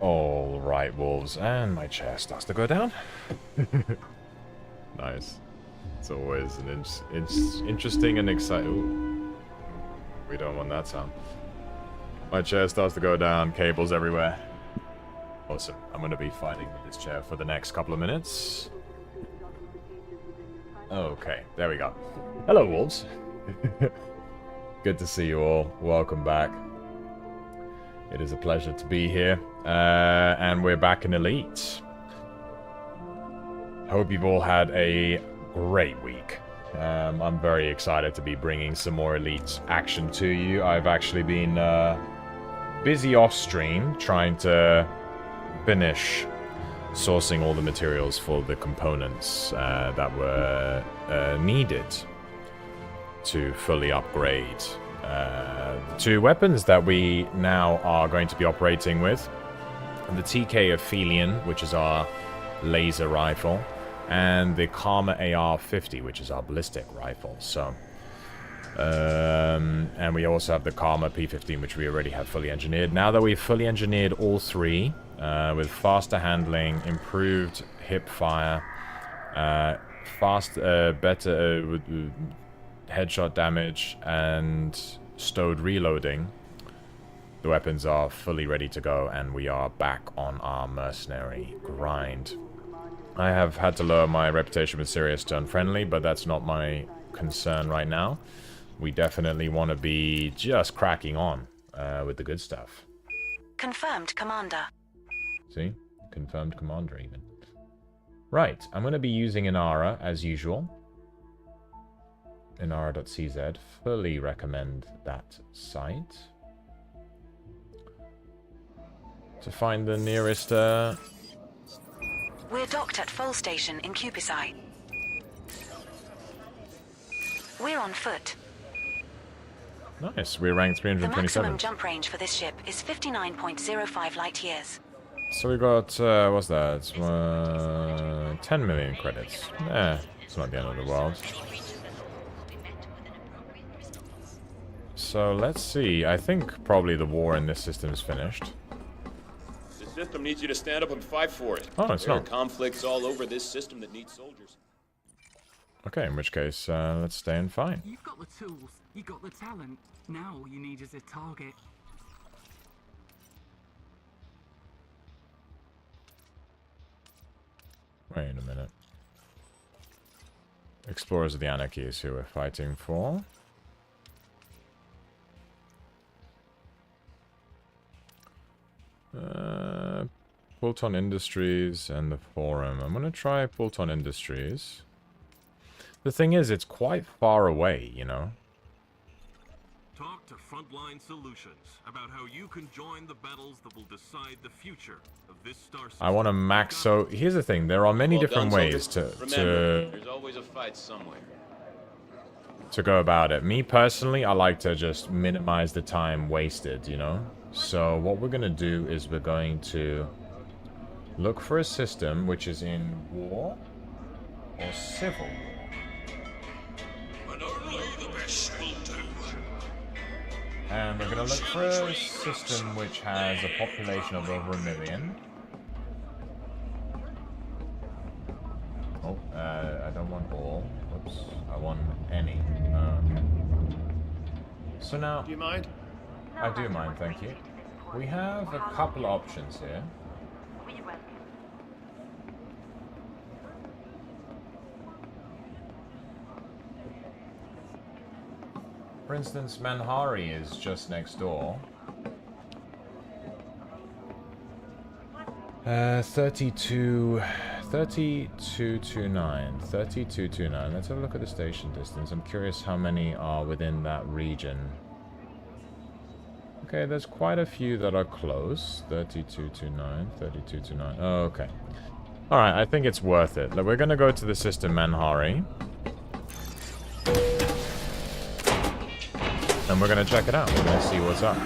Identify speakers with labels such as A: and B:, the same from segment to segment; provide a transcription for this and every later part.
A: All right, wolves, and my chair starts to go down. Nice. It's always an interesting and exciting. We don't want that sound. My chair starts to go down, cables everywhere. Awesome. I'm going to be fighting with this chair for the next couple of minutes. Okay, there we go. Hello, wolves. Good to see you all. Welcome back. It is a pleasure to be here. And we're back in Elite. Hope you've all had a great week. I'm very excited to be bringing some more Elite action to you. I've actually been busy off stream trying to finish sourcing all the materials for the components that were needed to fully upgrade the two weapons that we now are going to be operating with. The TK Aphelion, which is our laser rifle, and the Karma AR-50, which is our ballistic rifle. So, and we also have the Karma P-15, which we already have fully engineered. Now that we've fully engineered all three, with faster handling, improved hip fire, better headshot damage, and stowed reloading, the weapons are fully ready to go, and we are back on our mercenary grind. I have had to lower my reputation with serious to unfriendly, but that's not my concern right now. We definitely want to be just cracking on with the good stuff.
B: Confirmed, Commander.
A: See? Confirmed Commander, even. Right, I'm going to be using Inara, as usual. Inara.cz. Fully recommend that site. To find the nearest...
B: We're docked at Foal Station in Cupisi. We're on foot.
A: Nice, we're ranked 327.
B: The maximum jump range for this ship is 59.05 light years.
A: So we got, what's that? 10 million credits. It's not the end of the world. So let's see, I think probably the war in this system is finished.
C: The system needs you to stand up and fight for it.
A: Oh, it's
C: there
A: not.
C: There are conflicts all over this system that need soldiers.
A: Okay, in which case, let's stay and fight.
D: You've got the tools, you've got the talent. Now all you need is a target.
A: Wait a minute. Explorers of the Anarchy is who we're fighting for. Fulton Industries and the Forum. I'm gonna try Fulton Industries. The thing is, it's quite far away, you know?
E: Talk to Frontline Solutions about how you can join the battles that will decide the future of this star system.
A: I want to max... So, here's the thing. There are many different ways
C: Remember, there's always a fight somewhere.
A: To go about it. Me, personally, I like to just minimize the time wasted, you know? So, what we're going to do is we're going to look for a system which is in war or civil war.
F: And only the best will do.
A: And we're going to look for a system which has a population of over 1 million. Oh, I don't want all. Whoops. I want any. Okay. So now...
C: Do you mind?
A: I do mind, thank you. We have a couple options here. For instance, Manhari is just next door. 3229. Let's have a look at the station distance. I'm curious how many are within that region. Okay, there's quite a few that are close. 3229. Oh, okay. Alright, I think it's worth it. We're gonna go to the system Manhari. And we're gonna check it out. We're gonna see what's up.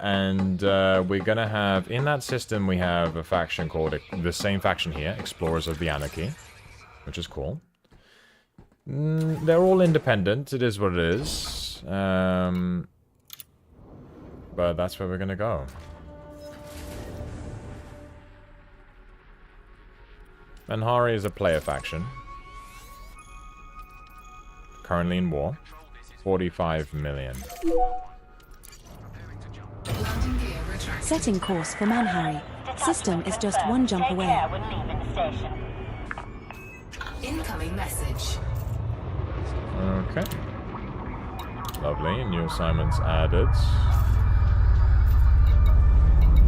A: And we're gonna have, in that system, we have a faction called, the same faction here, Explorers of the Anarchy, which is cool. They're all independent. It is what it is. But that's where we're gonna go. Manhari is a player faction. Currently in war. 45 million.
G: Setting course for Manhari. System is just one jump away.
B: Incoming message.
A: Okay. Lovely. New assignments added.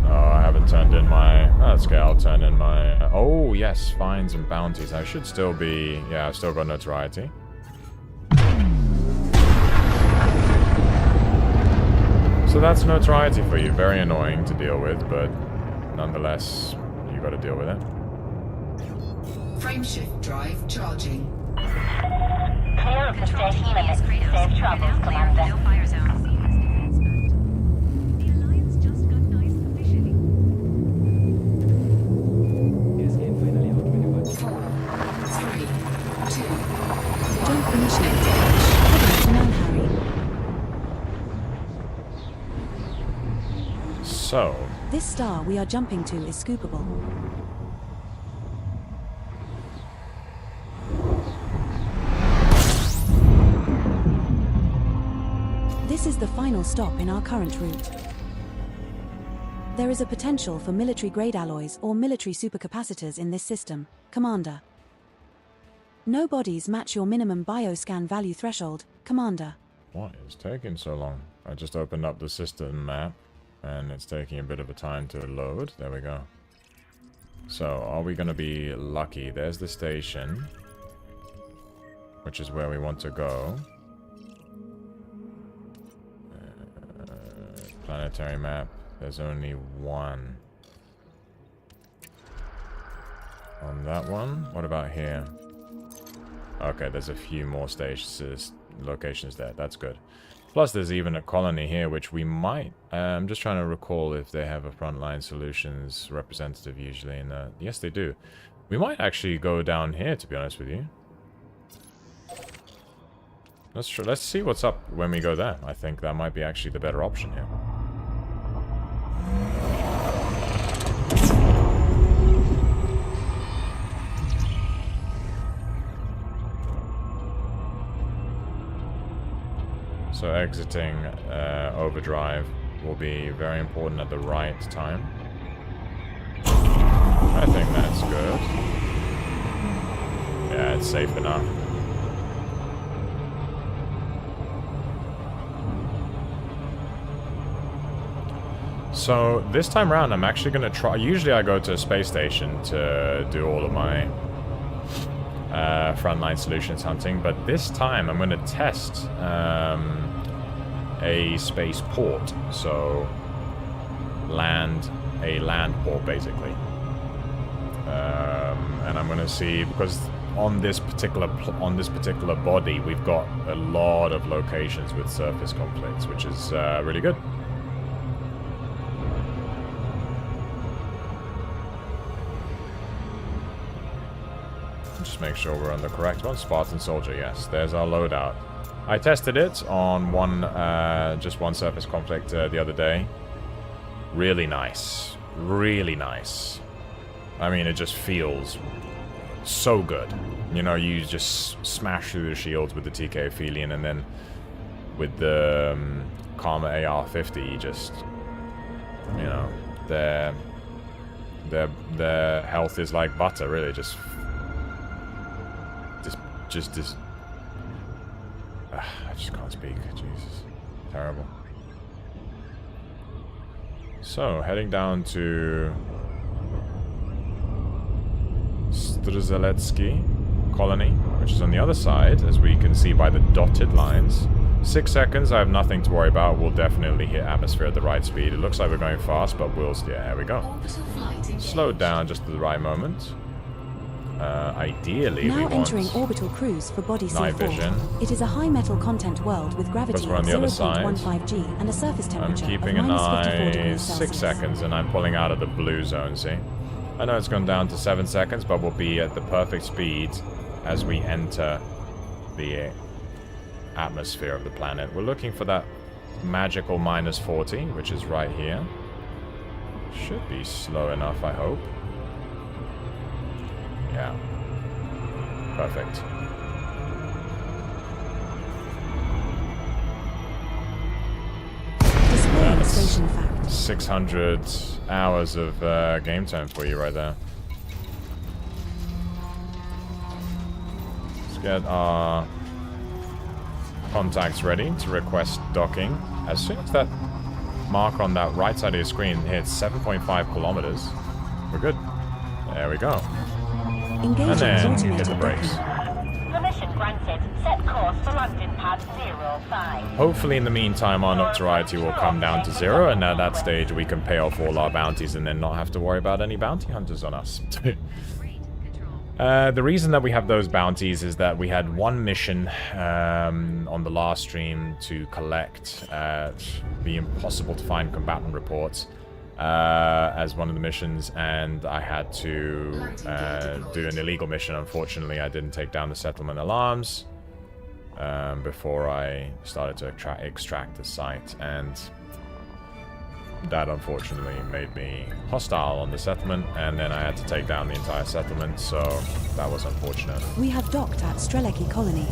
A: Oh, I haven't turned in my... That's okay, I'll turn in my... oh, yes, fines and bounties. I should still be... Yeah, I've still got notoriety. So that's notoriety for you. Very annoying to deal with, but nonetheless, you got to deal with it.
B: Frameshift drive charging.
H: Clear of the station limits. Safe travels, Commander.
B: No fire zone.
I: The Alliance just got nice officially.
B: 4, 3, 2.
G: Jump initiated. Heading to Manhari.
A: So,
G: This star we are jumping to is scoopable. This is the final stop in our current route. There is a potential for military-grade alloys or military supercapacitors in this system, Commander. No bodies match your minimum bioscan value threshold, Commander.
A: what is taking so long? I just opened up the system map, and it's taking a bit of a time to load. There we go. So, are we going to be lucky? There's the station, which is where we want to go. Planetary map. There's only one. On that one? What about here? Okay, there's a few more stations, locations there. That's good. Plus, there's even a colony here, which we might... I'm just trying to recall if they have a Frontline Solutions representative usually. Yes, they do. We might actually go down here, to be honest with you. Let's see what's up when we go there. I think that might be actually the better option here. So exiting overdrive will be very important at the right time. I think that's good. Yeah, it's safe enough. So this time around, I'm actually going to try... Usually I go to a space station to do all of my Frontline Solutions hunting, but this time I'm going to test a space port. So a land port, basically. And I'm going to see, because on this particular body, we've got a lot of locations with surface conflicts, which is really good. Just make sure we're on the correct one. Spartan Soldier, yes. There's our loadout. I tested it on just one surface conflict the other day. Really nice. Really nice. I mean, it just feels so good. You know, you just smash through the shields with the TK Aphelion, and then with the Karma AR-50, you just, you know, their health is like butter, really. Just I just can't speak. Jesus. Terrible. So, heading down to Strzelецki colony, which is on the other side, as we can see by the dotted lines. 6 seconds, I have nothing to worry about. We'll definitely hit atmosphere at the right speed. It looks like we're going fast, but we'll... Yeah, there we go. Slowed down just at the right moment. Ideally,
G: now
A: we want
G: entering orbital cruise for body
A: night
G: C4.
A: vision.
G: It is a high metal content world with gravity
A: Because we're on
G: of
A: the other side.
G: 0.15 G and a surface
A: I'm
G: temperature
A: keeping
G: of
A: an
G: -54
A: eye
G: degrees
A: 6
G: Celsius.
A: seconds, and I'm pulling out of the blue zone, see? I know it's gone down to 7 seconds, but we'll be at the perfect speed as we enter the atmosphere of the planet. We're looking for that magical -40, which is right here. Should be slow enough, I hope. Yeah. Perfect.
G: Displaying station fact.
A: 600 hours of game time for you right there. Let's get our contacts ready to request docking. As soon as that marker on that right side of your screen hits 7.5 kilometers, we're good. There we go.
G: Engaging
A: And then hit
G: automated
A: the brakes.
G: docking.
H: Permission granted. Set course for landing pad 05.
A: Hopefully in the meantime our notoriety will come down to 0, and at that stage we can pay off all our bounties and then not have to worry about any bounty hunters on us. The reason that we have those bounties is that we had one mission on the last stream to collect the impossible to find combatant reports as one of the missions, and I had to do an illegal mission. Unfortunately, I didn't take down the settlement alarms before I started to extract the site, and that unfortunately made me hostile on the settlement, and then I had to take down the entire settlement, so that was unfortunate.
G: We have docked at Streleki Colony.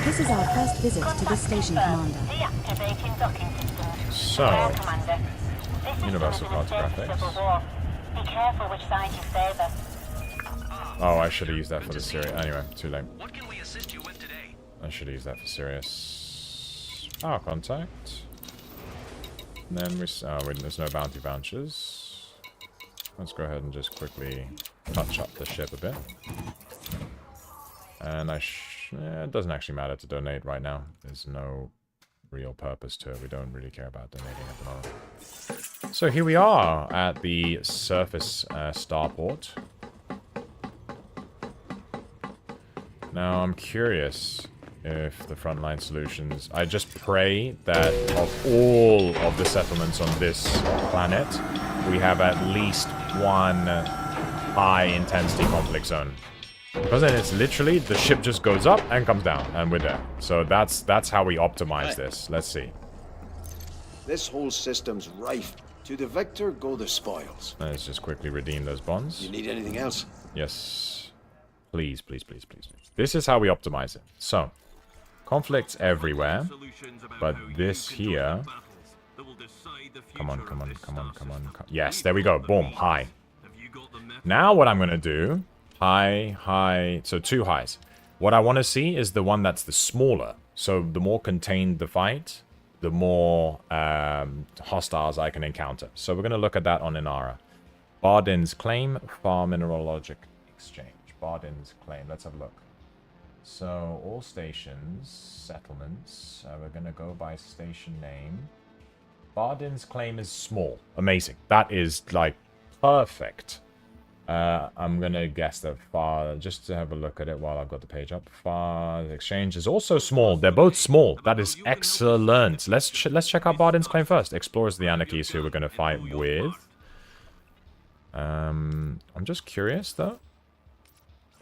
G: This is our first visit to this station, Commander.
H: Deactivating docking systems.
A: So,
H: Commander. This
A: Universal
H: system is a
A: cartographics.
H: civil war. Be careful which side you favor.
A: oh, I should have used that for the Sirius. Anyway, too late.
F: What can we assist you with today?
A: I should have used that for Sirius. Power contact. And then wait, there's no bounty vouchers. Let's go ahead and just quickly touch up the ship a bit. And it doesn't actually matter to donate right now. There's no real purpose to it. We don't really care about donating at the moment. So here we are at the surface starport. Now I'm curious if the frontline solutions... I just pray that of all of the settlements on this planet, we have at least one high-intensity conflict zone. Because then it's literally, the ship just goes up and comes down, and we're there. So that's how we optimize this. Let's see.
J: This whole system's rife. To the victor go the spoils.
A: Let's just quickly redeem those bonds.
J: You need anything else?
A: Yes. Please, please, please, please. This is how we optimize it. So, conflicts everywhere, but this here... Come on, come on, come on, come on. Yes, there we go. Boom, high. Now what I'm going to do... High, high... So, 2 highs. What I want to see is the one that's the smaller. So, the more contained the fight, the more hostiles I can encounter. So, we're going to look at that on Inara. Bardin's Claim, Far Mineralogic Exchange. Bardin's Claim. Let's have a look. So, all stations, settlements. We're going to go by station name. Bardin's Claim is small. Amazing. That is, like, perfect. I'm going to guess that Far... Just to have a look at it while I've got the page up. Far Exchange is also small. They're both small. That is excellent. Let's check out Bardin's Claim first. Explorers of the Anarchy is who we're going to fight with. I'm just curious, though,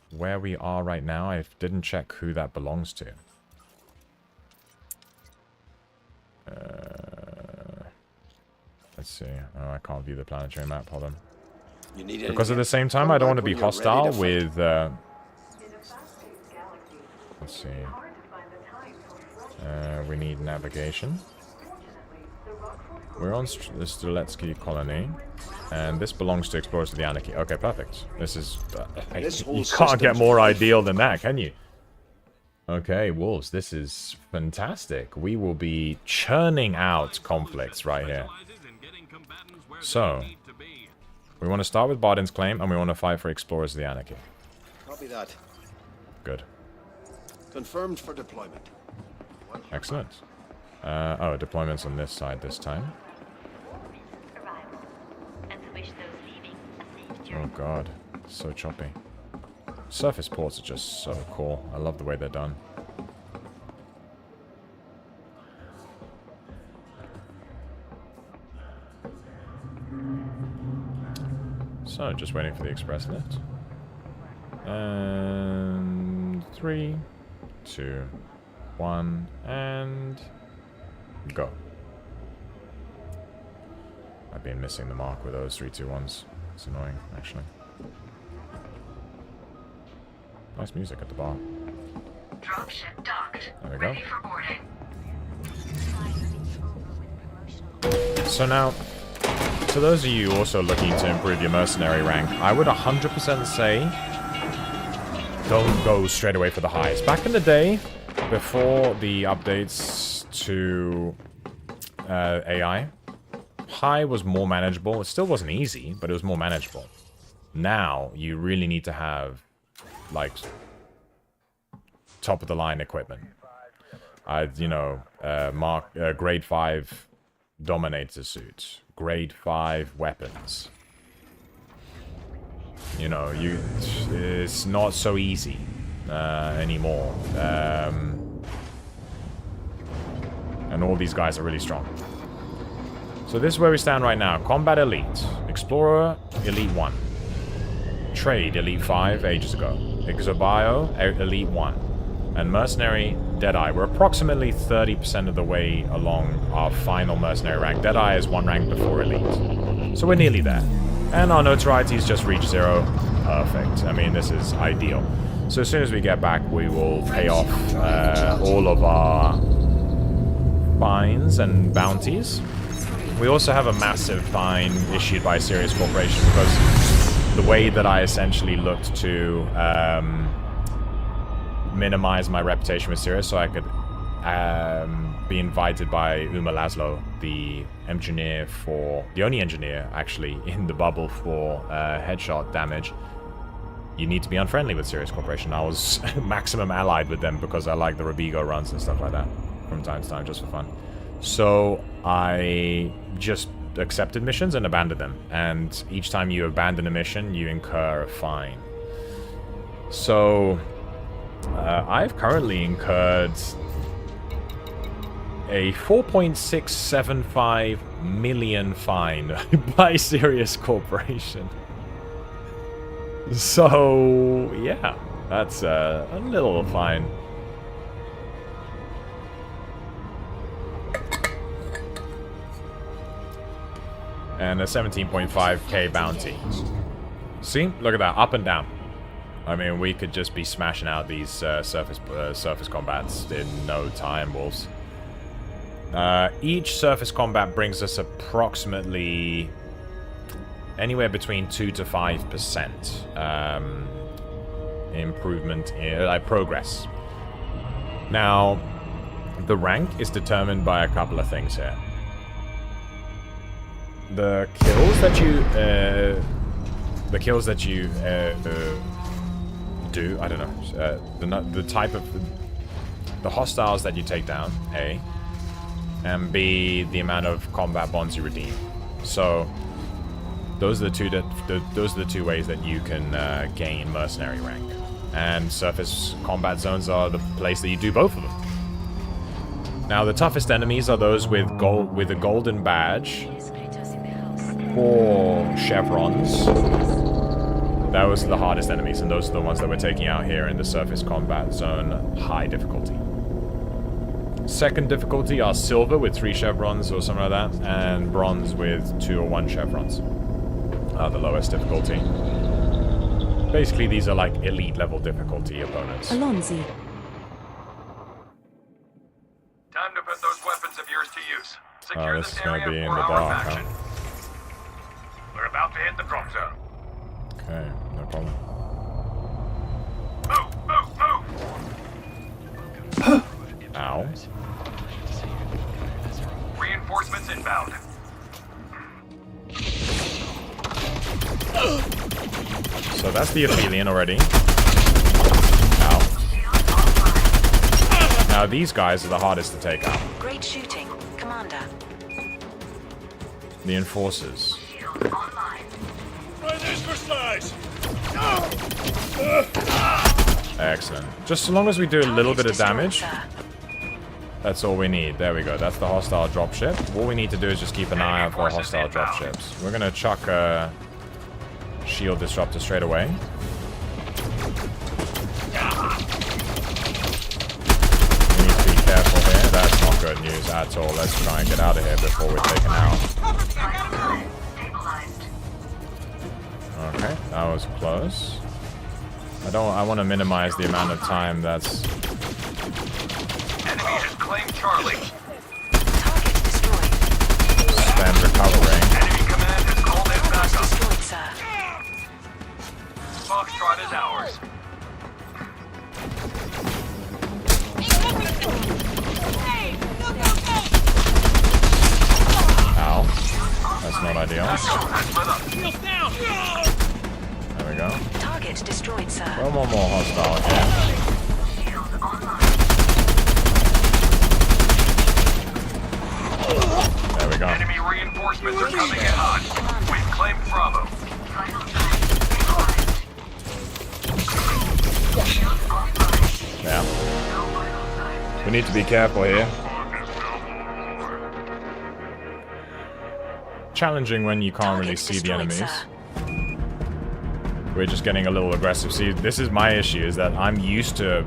A: where we are right now. I didn't check who that belongs to. Let's see. Oh, I can't view the planetary map. Hold on.
J: You need
A: Because at the same time, I don't want to be hostile with... let's see. We need navigation. We're on the Streletsky colony. And this belongs to Explorers of the Anarchy. Okay, perfect. This is... you can't get more ideal than that, can you? Okay, Wolves, this is fantastic. We will be churning out conflicts right here. So, we want to start with Bardin's Claim, and we want to fight for Explorers of the Anarchy.
J: Copy that.
A: Good.
J: Confirmed for deployment.
A: Excellent. Oh, deployment's on this side this time. Oh god, so choppy. Surface ports are just so cool. I love the way they're done. So, just waiting for the express lift. And 3, 2, 1, and go. I've been missing the mark with those 3, 2, 1s. It's annoying, actually. Nice music at the bar.
H: Dropship docked.
A: There we go.
H: Ready for boarding.
A: So now, to those of you also looking to improve your mercenary rank, I would 100% say don't go straight away for the highs. Back in the day, before the updates to AI, high was more manageable. It still wasn't easy, but it was more manageable. Now, you really need to have, like, top-of-the-line equipment. You know, grade 5 Dominator suits, grade 5 weapons. You know, it's not so easy anymore. And all these guys are really strong. So this is where we stand right now. Combat Elite. Explorer, Elite 1. Trade, Elite 5 ages ago. Exobio, Elite 1. And Mercenary, Deadeye. We're approximately 30% of the way along our final Mercenary rank. Deadeye is 1 rank before Elite. So we're nearly there. And our notoriety's just reached 0. Perfect. I mean, this is ideal. So as soon as we get back, we will pay off all of our fines and bounties. We also have a massive fine issued by Sirius Corporation because the way that I essentially looked to minimize my reputation with Sirius so I could be invited by Uma Laszlo, the engineer for... the only engineer, actually, in the bubble for headshot damage. You need to be unfriendly with Sirius Corporation. I was maximum allied with them because I like the Robigo runs and stuff like that from time to time, just for fun. So I just accepted missions and abandoned them. And each time you abandon a mission, you incur a fine. So... I've currently incurred a 4.675 million fine by Sirius Corporation. So, yeah, that's a little fine. And a 17.5k bounty. See? Look at that, up and down. I mean, we could just be smashing out these surface combats in no time, wolves. Each surface combat brings us approximately anywhere between 2 to 5% improvement in progress. Now, the rank is determined by a couple of things here. The kills that you do, I don't know, the type of the hostiles that you take down, A, and B, the amount of combat bonds you redeem. So those are the two ways that you can gain mercenary rank, and surface combat zones are the place that you do both of them. Now the toughest enemies are those with a golden badge or chevrons. Those are the hardest enemies, and those are the ones that we're taking out here in the surface combat zone, high difficulty. Second difficulty are silver with 3 chevrons or something like that, and bronze with 2 or 1 chevrons are the lowest difficulty. Basically, these are like elite level difficulty opponents.
G: Alonzi.
K: Time to put those weapons of yours to use. Secure
A: this is going to be in the dark, huh?
K: We're about to hit the drop zone.
A: Okay, no problem.
K: Move!
A: Ow.
K: Reinforcements inbound.
A: So that's the Aphelion already. Ow. Now these guys are the hardest to take out.
B: Great shooting, Commander.
A: The Enforcers. Excellent. Just so long as we do a little bit of damage, that's all we need. There we go. That's the hostile dropship. All we need to do is just keep an eye out for hostile dropships. We're going to chuck a shield disruptor straight away. good news at all. Let's try and get out of here before we're taken out. Okay, that was close. I want to minimize the amount of time that's...
K: Enemy has claimed Charlie.
B: Target destroyed.
A: Spend recovering.
K: Enemy command has called in
B: Target
K: backup.
B: destroyed, sir.
K: Foxtrot is ours.
A: Ow. That's not ideal. There we go.
B: Target destroyed, sir.
A: One more hostile again. There we go.
K: Enemy reinforcements are coming in hot. We've claimed Bravo.
A: Yeah. We need to be careful here. Challenging when you can't really see the enemies. We're just getting a little aggressive. See, this is my issue, is that I'm used to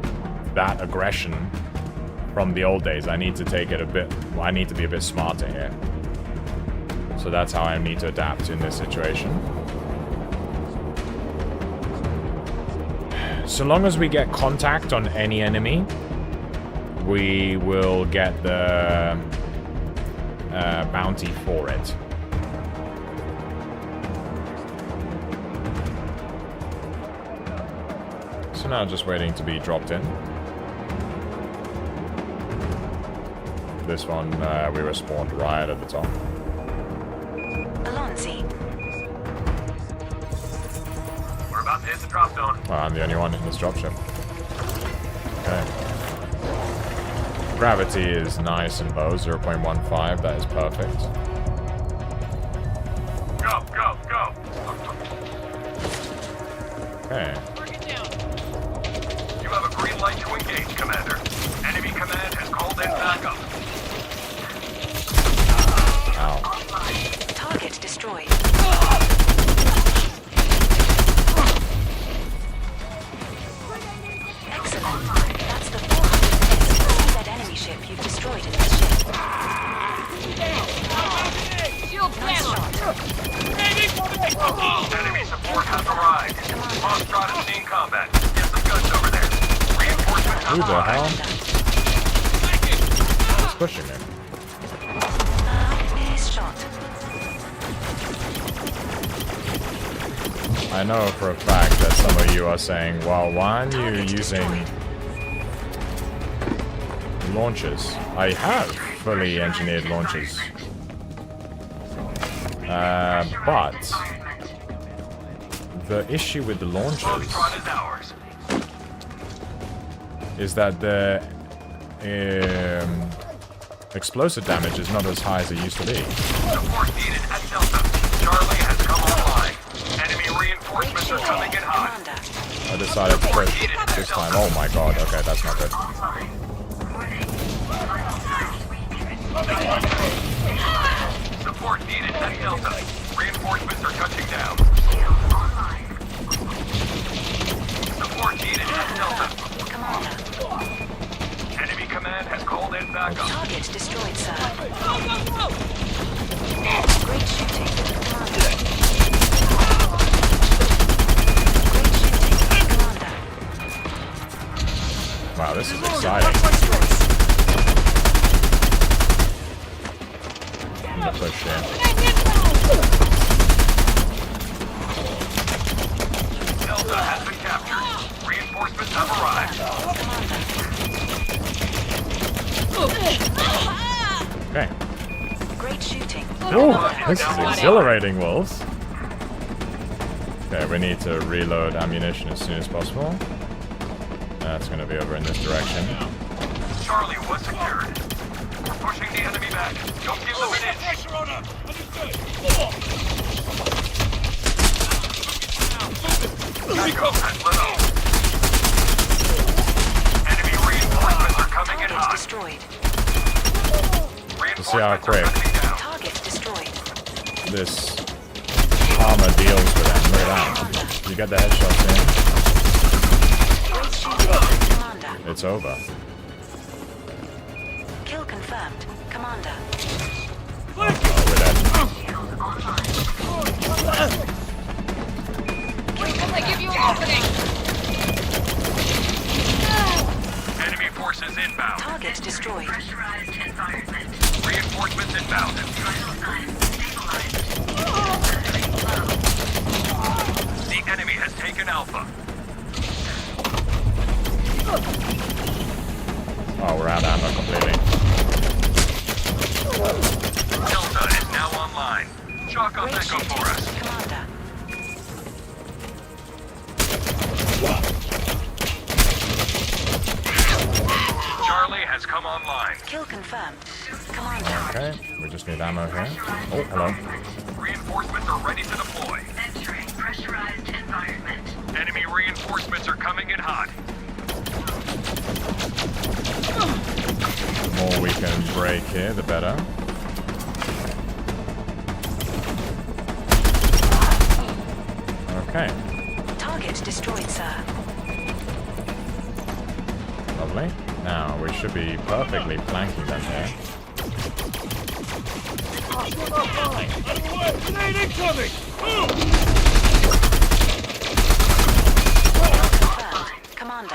A: that aggression from the old days. I need to take it a bit... I need to be a bit smarter here. So that's how I need to adapt in this situation. So long as we get contact on any enemy, we will get the bounty for it. So now just waiting to be dropped in. This one, we were spawned right at the top.
B: Alonzi.
K: We're about to hit the drop zone.
A: Oh, I'm the only one in this dropship. Okay. Gravity is nice and low, 0.15. That is perfect.
K: Go, go, go.
A: Okay.
K: You have a green light to engage, Commander. Enemy command has called in backup.
A: Ow.
B: Target destroyed. Excellent. That's the 400th CZ enemy ship you've destroyed in this ship. Nice shot.
K: Enemy support has arrived. Foxtrot is seeing combat. Get some guns over there. Reinforcements
A: Who
K: have
A: the
K: arrived.
A: hell? Who's pushing me?
B: Nice shot.
A: I know for a fact that some of you are saying, well, why aren't you using launchers? I have fully engineered launchers. But the issue with the launchers
K: Foxtrot is ours.
A: is that the explosive damage is not as high as it used to be.
K: Support needed at Delta. Charlie has come online. Enemy reinforcements are coming in hot.
B: Commander.
A: I decided to quit this time. Oh my god, okay, that's not good.
K: Support needed at Delta. Reinforcements are touching down. Support needed at Delta.
B: Commander.
K: Enemy command has called in backup.
B: Target destroyed, sir. Great shooting. Commander. Great shooting. Commander.
A: Wow, this is exciting. That's so shit.
K: Delta has been captured. Reinforcements have arrived.
A: Okay.
B: Great shooting.
A: Ooh, this is exhilarating, wolves. Okay, we need to reload ammunition as soon as possible. That's going to be over in this direction.
K: Charlie was secured. We're pushing the enemy back. Don't give them an inch. Echo has lit up. Enemy reinforcements are coming in
B: Target
K: hot.
B: destroyed.
A: Let's see how quick
B: Target destroyed.
A: this armor deals with them. Look at that. You got the headshots
B: Great shooting. Commander.
A: in. It's over.
B: Kill confirmed. Commander.
A: Oh, we're dead.
H: I give you an opening!
K: Enemy forces inbound.
B: Target destroyed.
H: Pressurized environment.
K: Reinforcements inbound.
H: Vital signs stabilized.
K: The enemy has taken Alpha.
A: Oh, we're out of ammo completely.
K: Delta is now online. Chalk up
B: Great
K: Echo
B: shooting.
K: for us.
B: Commander.
K: Charlie has come online.
B: Kill confirmed. Commander.
A: Okay, we just need ammo here. Oh, hello.
K: Reinforcements are ready to deploy.
H: Entering pressurized environment.
K: Enemy reinforcements are coming in hot.
A: The more we can break here, the better. Okay,
B: Target destroyed, sir.
A: lovely. Now, we should be perfectly flanking them here.
B: Confirmed. Commander.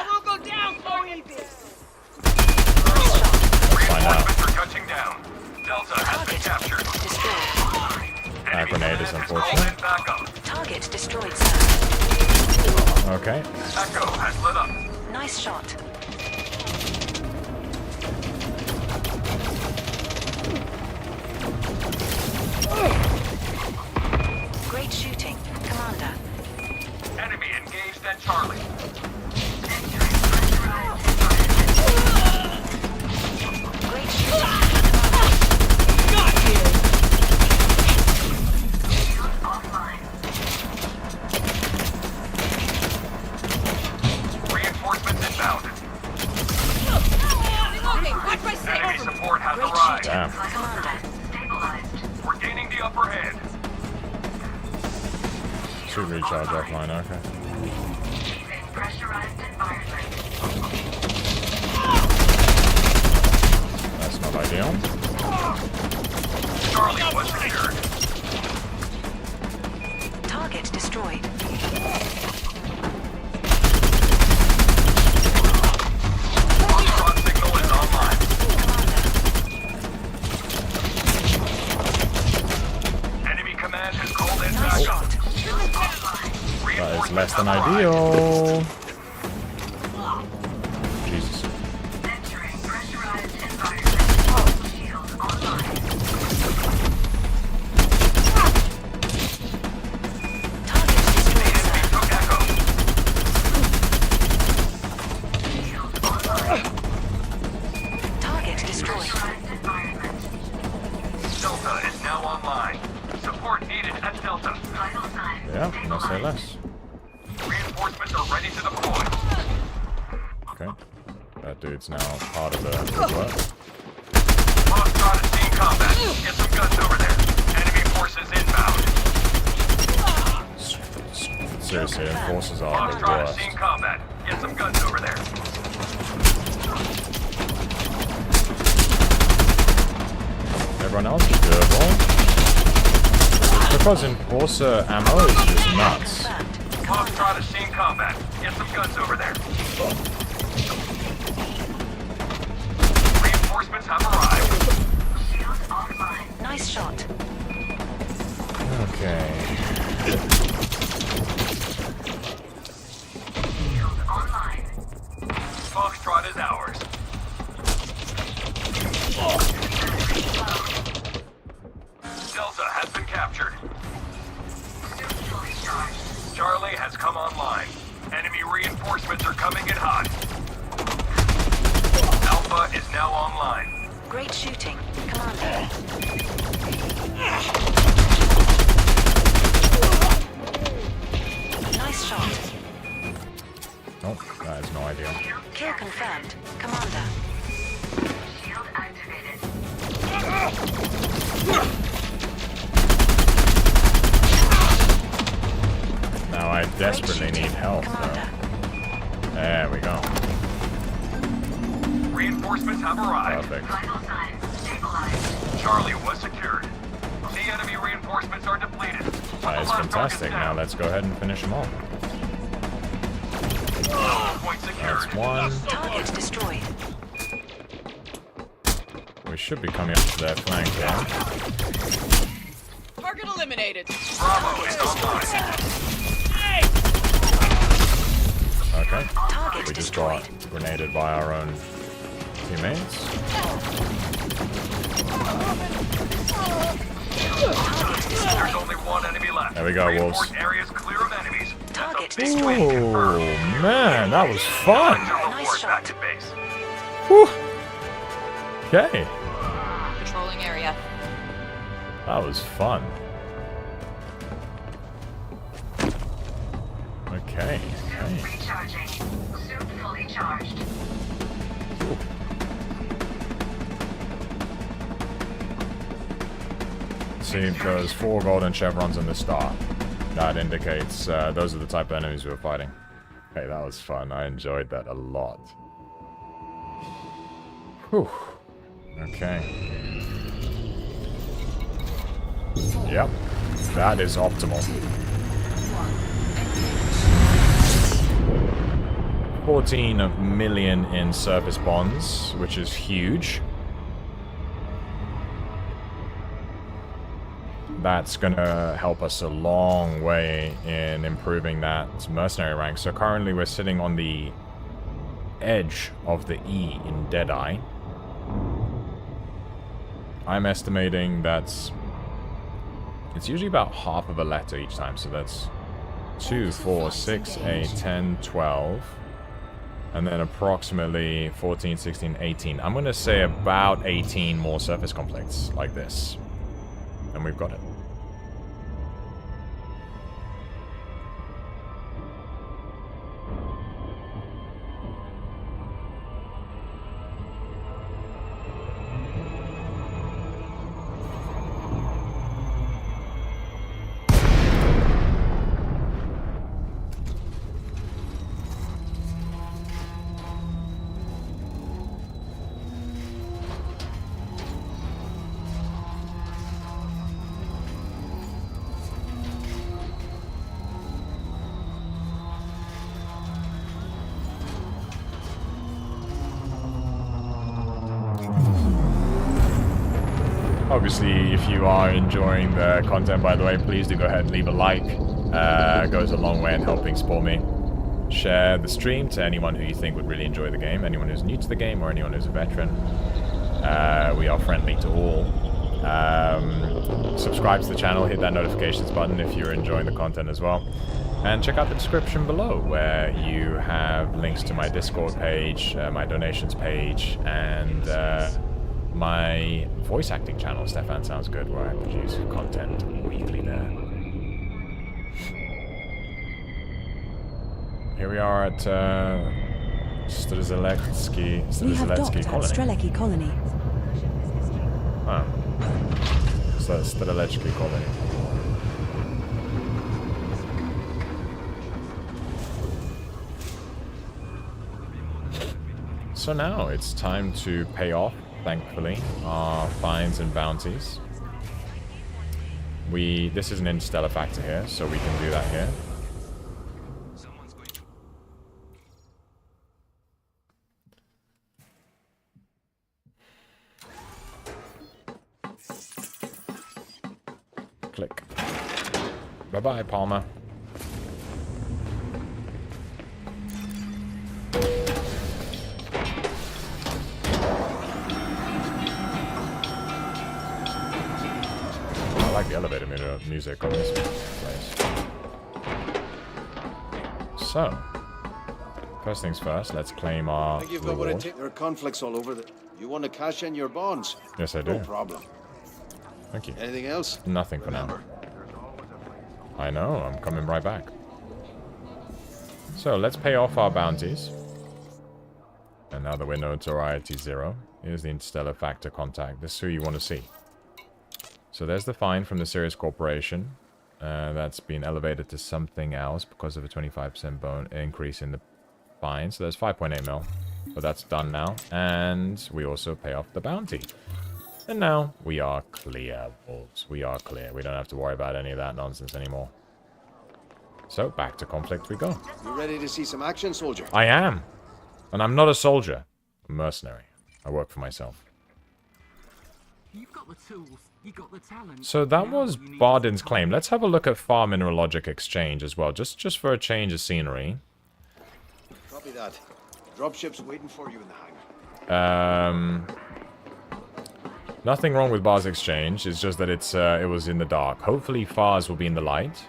A: Find out.
K: Reinforcements are touching down. Delta has been captured.
B: Destroyed.
A: That grenade is
K: Call
A: unfortunate.
K: in backup.
B: Target destroyed, sir.
A: Okay,
K: Echo has lit up.
B: Nice shot. Great shooting. Commander.
K: Enemy engaged at Charlie.
B: Great shooting.
K: Reinforcements inbound. Enemy support has
B: Great
K: arrived.
B: shooting.
A: damn.
B: Commander.
K: We're gaining the upper hand.
A: Should recharge offline, okay.
H: Pressurized environment.
A: That's not ideal.
K: Charlie was secured.
B: Target destroyed.
K: Rock signal is online. Enemy command has called in
B: Nice
K: backup.
B: shot.
A: That is less than ideal. Jesus.
H: Entering pressurized environment. Shield online.
B: Target destroyed, sir.
K: Took Echo.
H: Shield online.
B: Target destroyed.
H: Pressurized environment.
K: Delta is now online. Support needed at Delta.
H: Vital signs
A: Yeah, no say less.
K: Reinforcements are ready to deploy.
A: Okay. That dude's now part of the good work.
K: Foxtrot is seeing combat. Get some guns over there. Enemy forces inbound.
A: Seriously, enforcers are the
K: Foxtrot is
A: worst.
K: seeing combat. Get some guns over there.
A: Everyone else is doable. Because enforcer ammo is just nuts.
K: Foxtrot is seeing combat. Get some guns over there. Reinforcements have arrived.
H: Shield online.
B: Nice shot.
A: Okay.
H: Shield online.
K: Foxtrot is ours. Delta has been captured. Charlie has come online. Enemy reinforcements are coming in hot. Alpha is now online.
B: Great shooting. Commander. Nice shot.
A: Nope, that is no idea.
B: Kill confirmed. Commander.
H: Shield activated.
A: Now I desperately
B: Great shooting.
A: need help,
B: Commander.
A: though. There we go.
K: Reinforcements have arrived.
A: Perfect.
H: Vital signs stabilized.
K: Charlie was secured. The enemy reinforcements are depleted.
A: That is fantastic. Now let's go ahead and finish them off.
K: Point secured.
A: That's one.
B: Target destroyed.
A: We should be coming up to their flank here.
L: Target eliminated.
K: Bravo is online.
A: Okay.
B: Target
A: We just
B: destroyed.
A: got grenaded by our own teammates.
K: There's only one enemy left.
A: There we go, Wolves.
K: Reinforced areas clear of enemies.
B: Target
A: Oh,
B: destroyed.
A: man, that was fun.
B: Nice shot.
K: Back to base.
A: Whew. Okay,
L: Patrolling area.
A: that was fun. Okay.
H: Recharging. Suit fully charged.
A: See, those 4 golden chevrons in the star. That indicates those are the type of enemies we were fighting. Hey, that was fun. I enjoyed that a lot. Whew. Okay. Yep. That is optimal. 14 million in surface bonds, which is huge. That's gonna help us a long way in improving that mercenary rank. So currently we're sitting on the edge of the E in Deadeye. I'm estimating it's usually about half of a letter each time, so that's 2, 4, 6, 8, 10, 12, and then approximately 14, 16, 18. I'm gonna say about 18 more surface conflicts like this, and we've got it. Obviously, if you are enjoying the content, by the way, please do go ahead and leave a like. It goes a long way in helping support me. Share the stream to anyone who you think would really enjoy the game, anyone who's new to the game or anyone who's a veteran. We are friendly to all. Subscribe to the channel, hit that notifications button if you're enjoying the content as well. And check out the description below where you have links to my Discord page, my donations page, and my voice acting channel, Stefan Sounds Good, where I produce content weekly there. Here we are at Strzelecki
G: We have docked at
A: colony.
G: Strzelecki colony.
A: Oh. So Strzelecki colony. So now it's time to pay off, thankfully, our fines and bounties. This is an interstellar factor here, so we can do that here. Click. Bye-bye, Palmer. I like the elevator music on this place. So, first things first, let's claim our
J: You've got what it
A: reward.
J: takes. There are conflicts all over. You want to cash in your bonds?
A: Yes, I do.
J: No problem.
A: Thank you.
J: Anything else?
A: Nothing for now. I know, I'm coming right back. So, let's pay off our bounties. And now that we're notoriety 0, here's the interstellar factor contact. This is who you want to see. So there's the fine from the Sirius Corporation. That's been elevated to something else because of a 25% increase in the fine. So there's 5.8 mil. But that's done now. And we also pay off the bounty. And now we are clear, wolves. We are clear. We don't have to worry about any of that nonsense anymore. So, back to conflict we go.
J: You ready to see some action, soldier?
A: I am. And I'm not a soldier. I'm a mercenary. I work for myself.
D: You've got the tools. You got the talent.
A: So that
D: Now
A: was
D: you need
A: Bardin's
D: to-
A: claim. Let's have a look at Far Mineralogic Exchange as well. Just for a change of scenery.
J: Copy that. Dropship's waiting for you in the hangar.
A: Nothing wrong with Bar's Exchange. It's just that it was in the dark. Hopefully Far's will be in the light.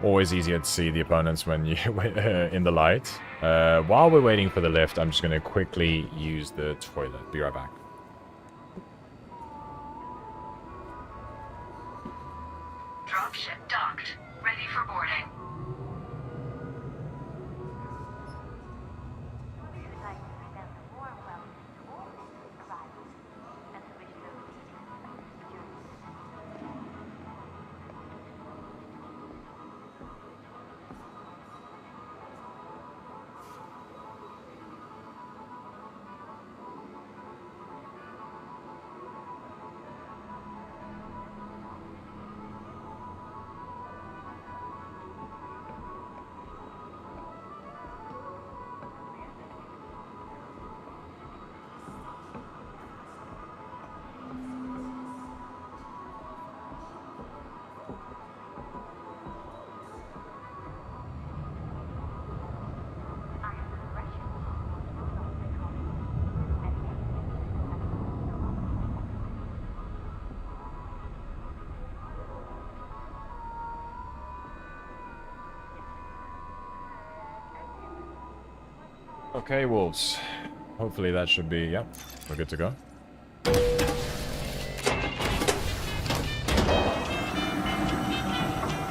A: Always easier to see the opponents when you're in the light. While we're waiting for the lift, I'm just going to quickly use the toilet. Be right back.
H: Dropship docked. Ready for boarding.
A: Okay, wolves. Hopefully that should be... Yep, we're good to go.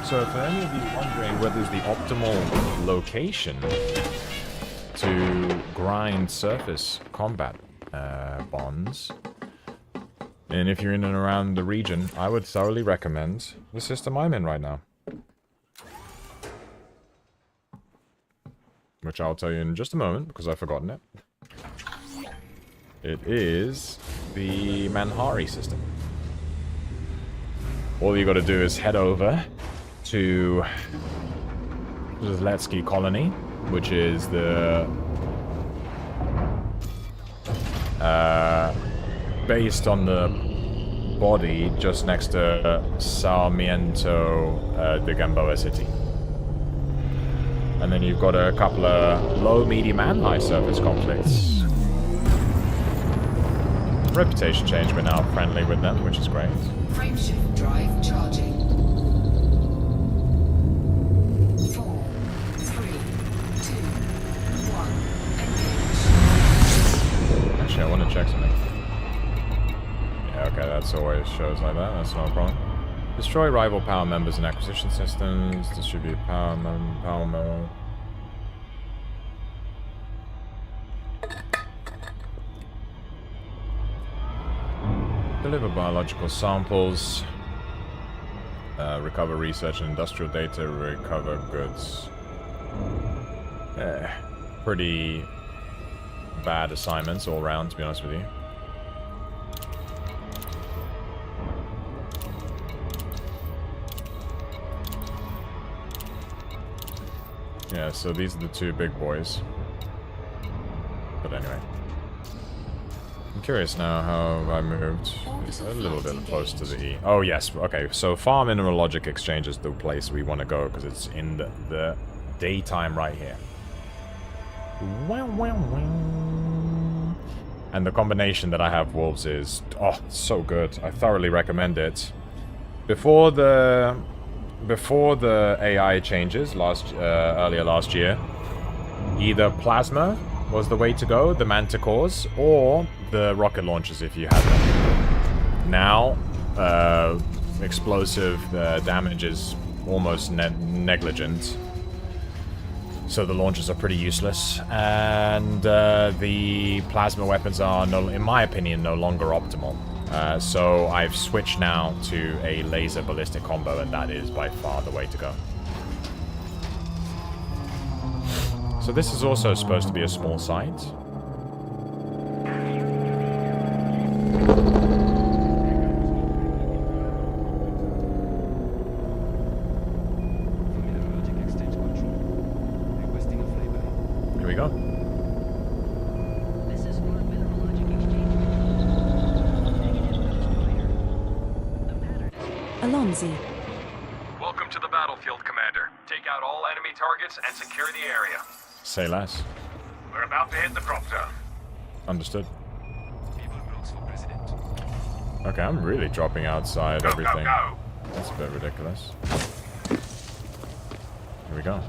A: So for any of you wondering whether it's the optimal location to grind surface combat bonds, and if you're in and around the region, I would thoroughly recommend the system I'm in right now. Which I'll tell you in just a moment, because I've forgotten it. It is the Manhari system. All you gotta do is head over to the Zletsky colony, which is the... based on the body just next to Sarmiento de Gamboa City. And then you've got a couple of low, medium, and high surface conflicts. Reputation change, we're now friendly with them, which is great.
H: Frameshift drive charging. 4, 3, 2, 1. Engage.
A: Actually, I want to check something. Yeah, okay, that's always shows like that. That's not a problem. Destroy rival power members and acquisition systems. Distribute power mode. Deliver biological samples. Recover research and industrial data. Recover goods. Pretty bad assignments all around, to be honest with you. Yeah, so these are the two big boys. But anyway. I'm curious now how I moved a little bit close to the E. Oh, yes. Okay, so Far Mineralogic Exchange is the place we want to go because it's in the daytime right here. And the combination that I have, wolves, is... Oh, so good. I thoroughly recommend it. Before the AI changes earlier last year, either plasma was the way to go, the manticores, or the rocket launchers if you had them. Now, explosive damage is almost negligent, so the launchers are pretty useless, and the plasma weapons are, in my opinion, no longer optimal. So I've switched now to a laser ballistic combo, and that is by far the way to go. So this is also supposed to be a small site. Here we go.
G: Alonzi.
K: Welcome to the battlefield, Commander. Take out all enemy targets and secure the area.
A: Say less.
K: We're about to hit the drop zone.
A: Understood. Okay, I'm really dropping outside everything.
K: Go.
A: That's a bit ridiculous. Here we go.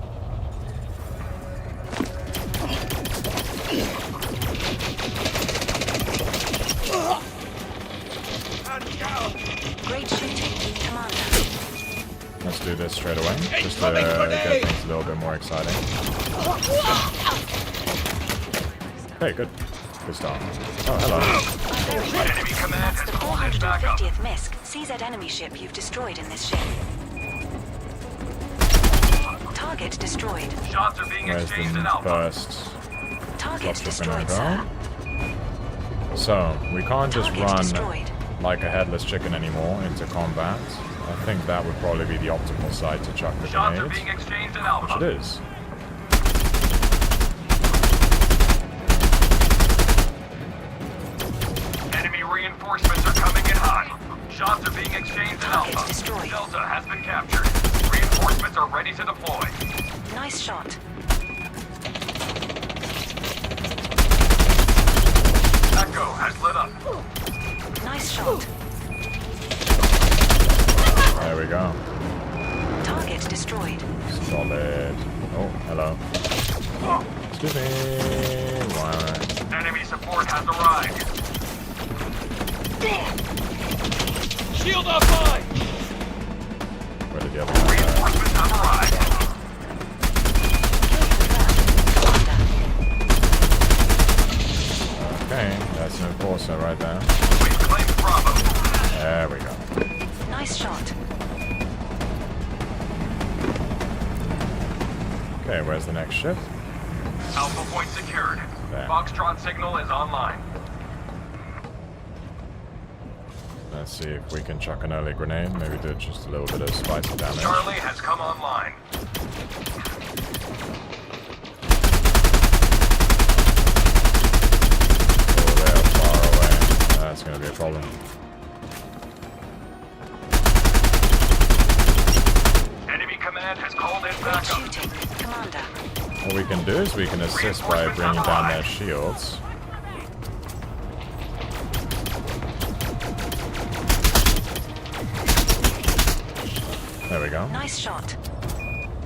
B: Great shooting, Commander.
A: Let's do this straight away, just to get things a little bit more exciting. Okay, good. Good start. Oh, hello.
K: Enemy command
B: That's
K: has
B: the
K: called in backup.
B: 450th MISC CZ enemy ship you've destroyed in this ship. Target destroyed.
K: Shots are being
A: Where's
K: exchanged in
A: the
K: Alpha.
A: first
B: Target
A: dropship
B: destroyed,
A: gonna
B: sir.
A: go? So, we can't just
B: Target
A: run
B: destroyed.
A: like a headless chicken anymore into combat. I think that would probably be the optimal site to chuck the
K: Shots are
A: grenades,
K: being exchanged in
A: which
K: Alpha.
A: it is.
K: Enemy reinforcements are coming in hot. Shots are being exchanged in
B: Target
K: Alpha.
B: destroyed.
K: Delta has been captured. Reinforcements are ready to deploy.
B: Nice shot.
K: Echo has lit up.
B: Nice shot.
A: There we go.
B: Target destroyed.
A: Solid. Oh, hello. Excuse me. Why?
K: Enemy support has arrived.
C: Shield offline!
A: Where did the other guy go?
K: Reinforcements have arrived.
A: Okay, that's an enforcer right there.
K: We've claimed Bravo.
A: There we go.
B: Nice shot.
A: Okay, where's the next ship?
K: Alpha point secured.
A: There.
K: Foxtrot signal is online.
A: Let's see if we can chuck an early grenade. Maybe do just a little bit of spicy damage.
K: Charlie has come online.
A: Oh, they're far away. That's going to be a problem.
K: Enemy command has called in
B: Great
K: backup.
B: shooting, Commander.
A: What we can do is we can assist by bringing down their shields. There we go.
B: Nice shot.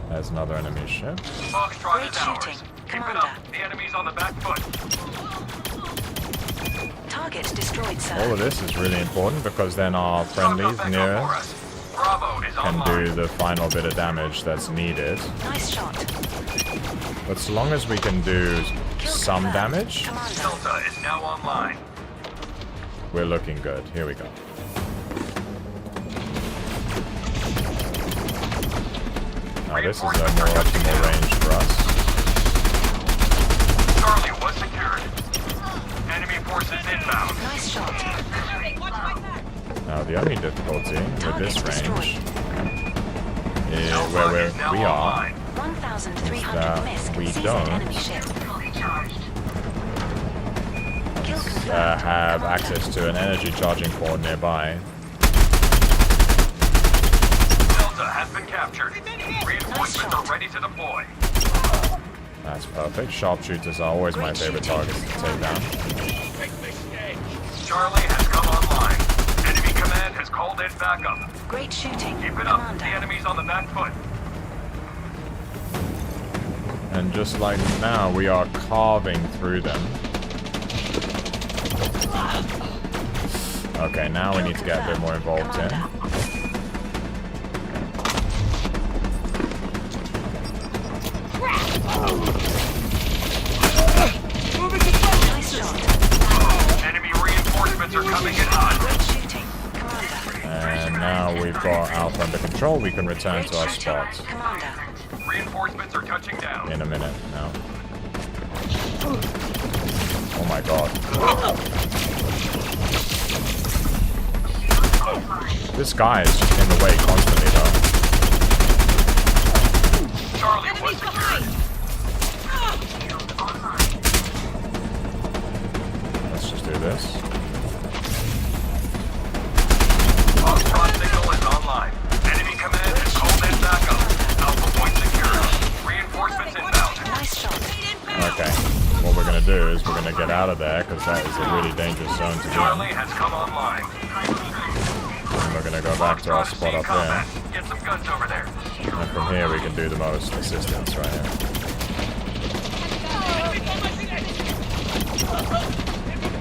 A: There's another enemy ship.
K: Foxtrot
B: Great
K: is ours.
B: shooting,
K: Keep it
B: Commander.
K: up. The enemy's on the back foot.
B: Target destroyed, sir.
A: All of this is really important because then our friendlies
K: Echo
A: near
K: for us. Bravo is
A: can
K: online.
A: do the final bit of damage that's needed.
B: Nice shot.
A: But so long as we can do some
B: confirmed.
A: damage,
B: Commander.
K: Delta is now online.
A: we're looking good. Here we go. Now this is a more optimal range for us.
K: Charlie was secured. Enemy forces inbound.
B: Nice shot.
A: Now the only difficulty with this
B: Target
A: range is
K: Alpha
A: where
K: is now
A: we are.
K: online.
B: 1,300 MISC
A: we
B: CZ
A: don't
B: enemy ship. Kill confirmed.
A: Have access to an energy charging port nearby.
K: Delta has been captured. Reinforcements are ready to deploy.
A: That's perfect. Sharpshooters are always my favorite targets to take down.
K: Charlie has come online. Enemy command has called in backup.
B: Great shooting,
K: Keep it up. The
B: Commander.
K: enemy's on the back foot.
A: And just like now, we are carving through them. Okay, now we need to get a bit more involved in.
B: Nice shot.
K: Enemy reinforcements are coming in hot.
B: Great shooting, Commander.
A: And now we've got Alpha under control, we can return
B: Great
A: to our
B: shooting,
A: spot
B: Commander.
K: Reinforcements are touching down.
A: in a minute now. Oh my god. This guy is just in the way constantly, though.
K: Charlie was secured.
A: Let's just do this.
K: Foxtrot signal is online. Enemy command has called in backup. Alpha point secured. Reinforcements inbound.
B: Nice shot.
A: Okay. What we're gonna do is we're gonna get out of there, because that is a really dangerous zone to be in.
K: Charlie has come online.
A: And we're gonna go back to our spot up there.
K: Get some guns over there.
A: And from here we can do the most assistance right here.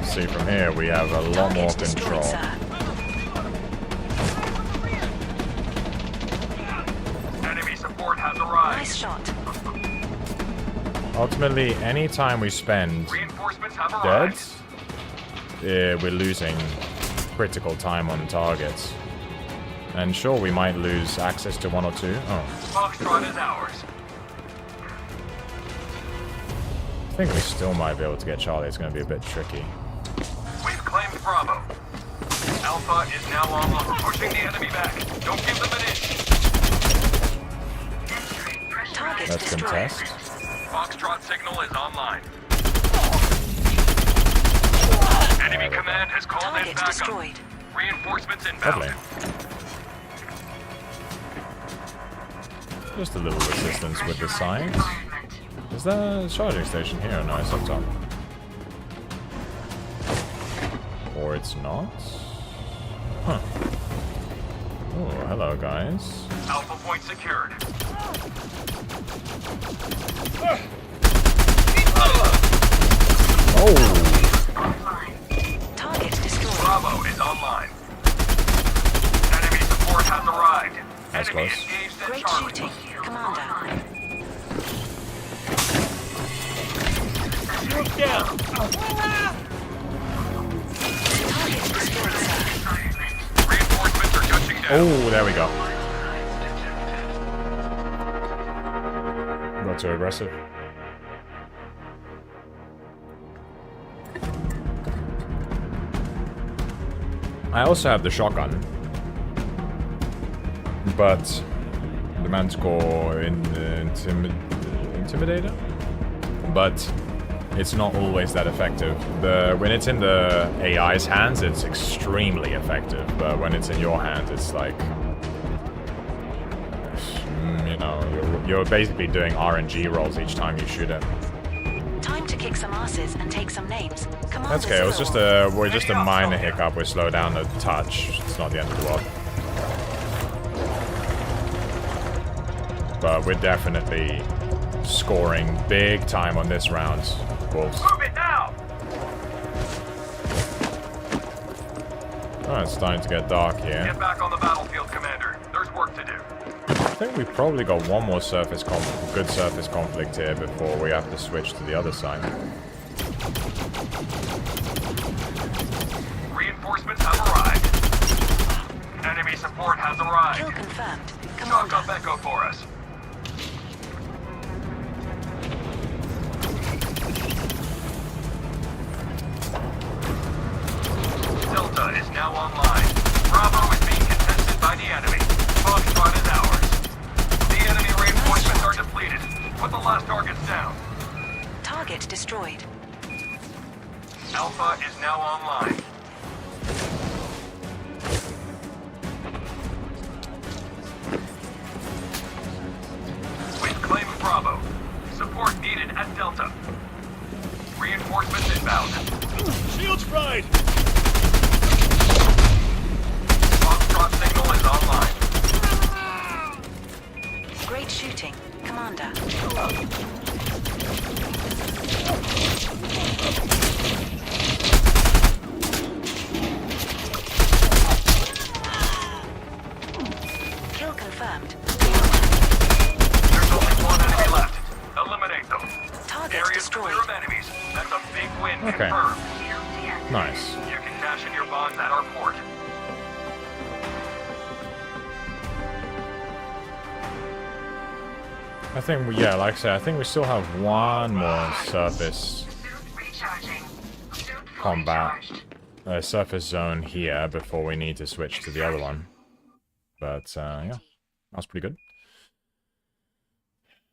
A: See, from here we have a lot more control.
K: Enemy support has arrived.
B: Nice shot.
A: Ultimately, anytime we spend
K: Reinforcements have
A: dead,
K: arrived.
A: we're losing critical time on targets. And sure, we might lose access to one or two. Oh.
K: Foxtrot is ours.
A: I think we still might be able to get Charlie. It's going to be a bit tricky.
K: We've claimed Bravo. Alpha is now online. Pushing the enemy back. Don't give them an inch.
B: Target
A: Let's
B: destroyed.
A: contest.
K: Foxtrot signal is online. Enemy command has called in
B: Target
K: backup.
B: destroyed.
K: Reinforcements inbound.
A: Lovely. Just a little resistance with the sides. Is there a charging station here? No, it's up top. Or it's not? Huh. Oh, hello, guys.
K: Alpha point secured.
A: Oh!
B: Target destroyed.
K: Bravo is online. Enemy support has arrived.
A: That's
K: Enemy
A: close.
K: engaged at
B: Great
K: Charlie.
B: shooting, Commander.
C: Move down.
B: Target destroyed, sir.
K: Reinforcements are touching down.
A: Oh, there we go. Not too aggressive. I also have the shotgun, but the Manticore Intimidator, but it's not always that effective. When it's in the AI's hands, it's extremely effective, but when it's in your hands, it's like, you know, you're basically doing RNG rolls each time you shoot it.
B: Time to kick some asses and take some names. Commander
A: That's okay. It was just
B: Xerowolf.
A: we're just a minor hiccup. We slow down a touch. It's not the end of the world. But we're definitely scoring big time on this round, Wolves.
K: Move it now.
A: Oh, it's starting to get dark here.
K: Get back on the battlefield, Commander. There's work to do.
A: I think we've probably got one more good surface conflict here before we have to switch to the other side.
K: Reinforcements have arrived. Enemy support has arrived.
B: Kill confirmed.
K: Shock up
B: Commander.
K: Echo for us. Delta is now online. Bravo is being contested by the enemy. Foxtrot is ours. The enemy reinforcements are depleted. Put the last targets down.
B: Target destroyed.
K: Alpha is now online. We've claimed Bravo. Support needed at Delta. Reinforcements inbound.
C: Shields fried.
K: Foxtrot signal is online.
B: Great shooting, Commander. Kill confirmed.
K: There's only one enemy left. Eliminate them.
B: Target
K: Area's
B: destroyed.
K: clear of enemies. That's a big win
A: Okay.
K: confirmed.
A: Nice.
K: You can cash in your bonds at our port.
A: I think, yeah, like I said, I think we still have one more surface combat surface zone here before we need to switch to the other one. But, yeah, that's pretty good.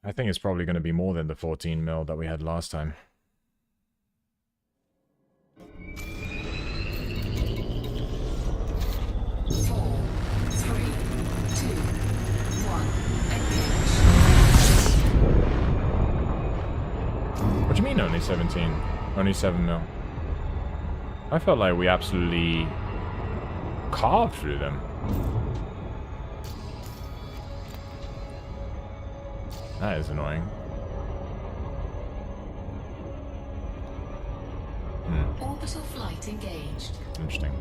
A: I think it's probably going to be more than the 14 mil that we had last time. What do you mean only 17? Only 7 mil? I felt like we absolutely carved through them. That is annoying.
M: Orbital flight engaged.
A: Interesting.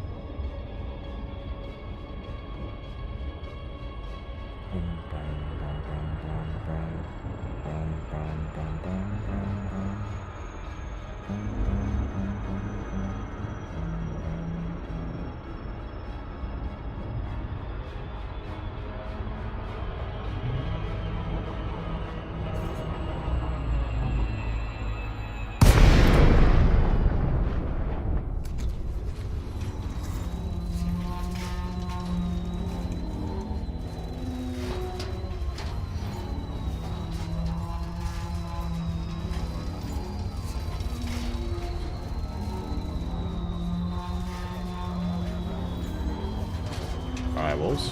A: Wolves.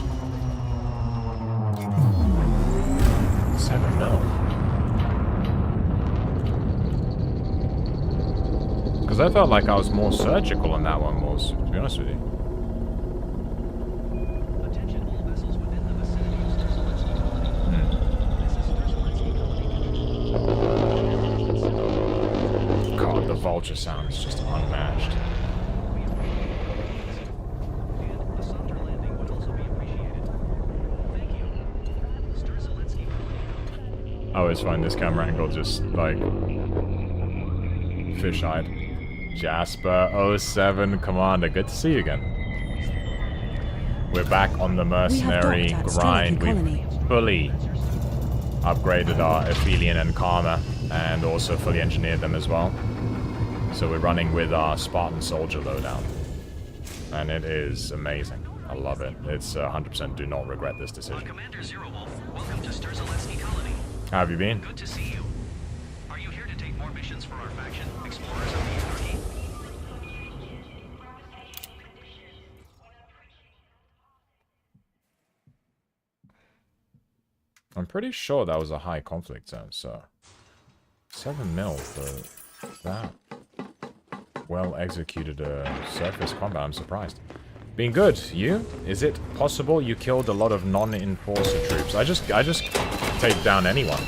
A: 7 mil. Because I felt like I was more surgical on that one, Wolves, to be honest with you. God, the vulture sound is just unmatched. I always find this camera angle just, like, fish-eyed. Jasper 07 Commander, good to see you again. We're back on the mercenary grind. We've fully upgraded our Aphelion and Karma, and also fully engineered them as well. So we're running with our Spartan Soldier loadout. And it is amazing. I love it. It's 100% do not regret this decision.
K: Commander Xerowolf, welcome to Xerowolf Colony.
A: How have you been?
K: Good to see you. Are you here to take more missions for our faction, Explorers of the Anarchy?
A: I'm pretty sure that was a high conflict zone, so 7 mil for that well executed surface combat. I'm surprised. Been good. You? Is it possible you killed a lot of non-enforcer troops? I just take down anyone.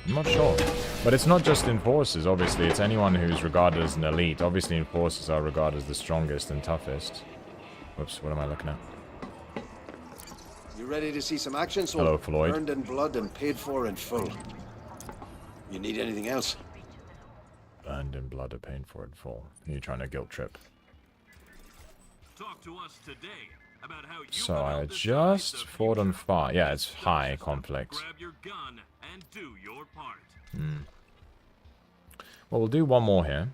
A: I'm not sure. But it's not just enforcers, obviously. It's anyone who's regarded as an elite. Obviously, enforcers are regarded as the strongest and toughest. Whoops, what am I looking at?
J: You ready to see some action? So
A: hello, Floyd.
J: Earned in blood and paid for in full. You need anything else?
A: Earned in blood and paid for in full. You're trying to guilt trip.
E: Talk to us today about how you
A: so I just fought on fire. Yeah, it's high conflict.
E: Grab your gun and do your part.
A: Well, we'll do one more here.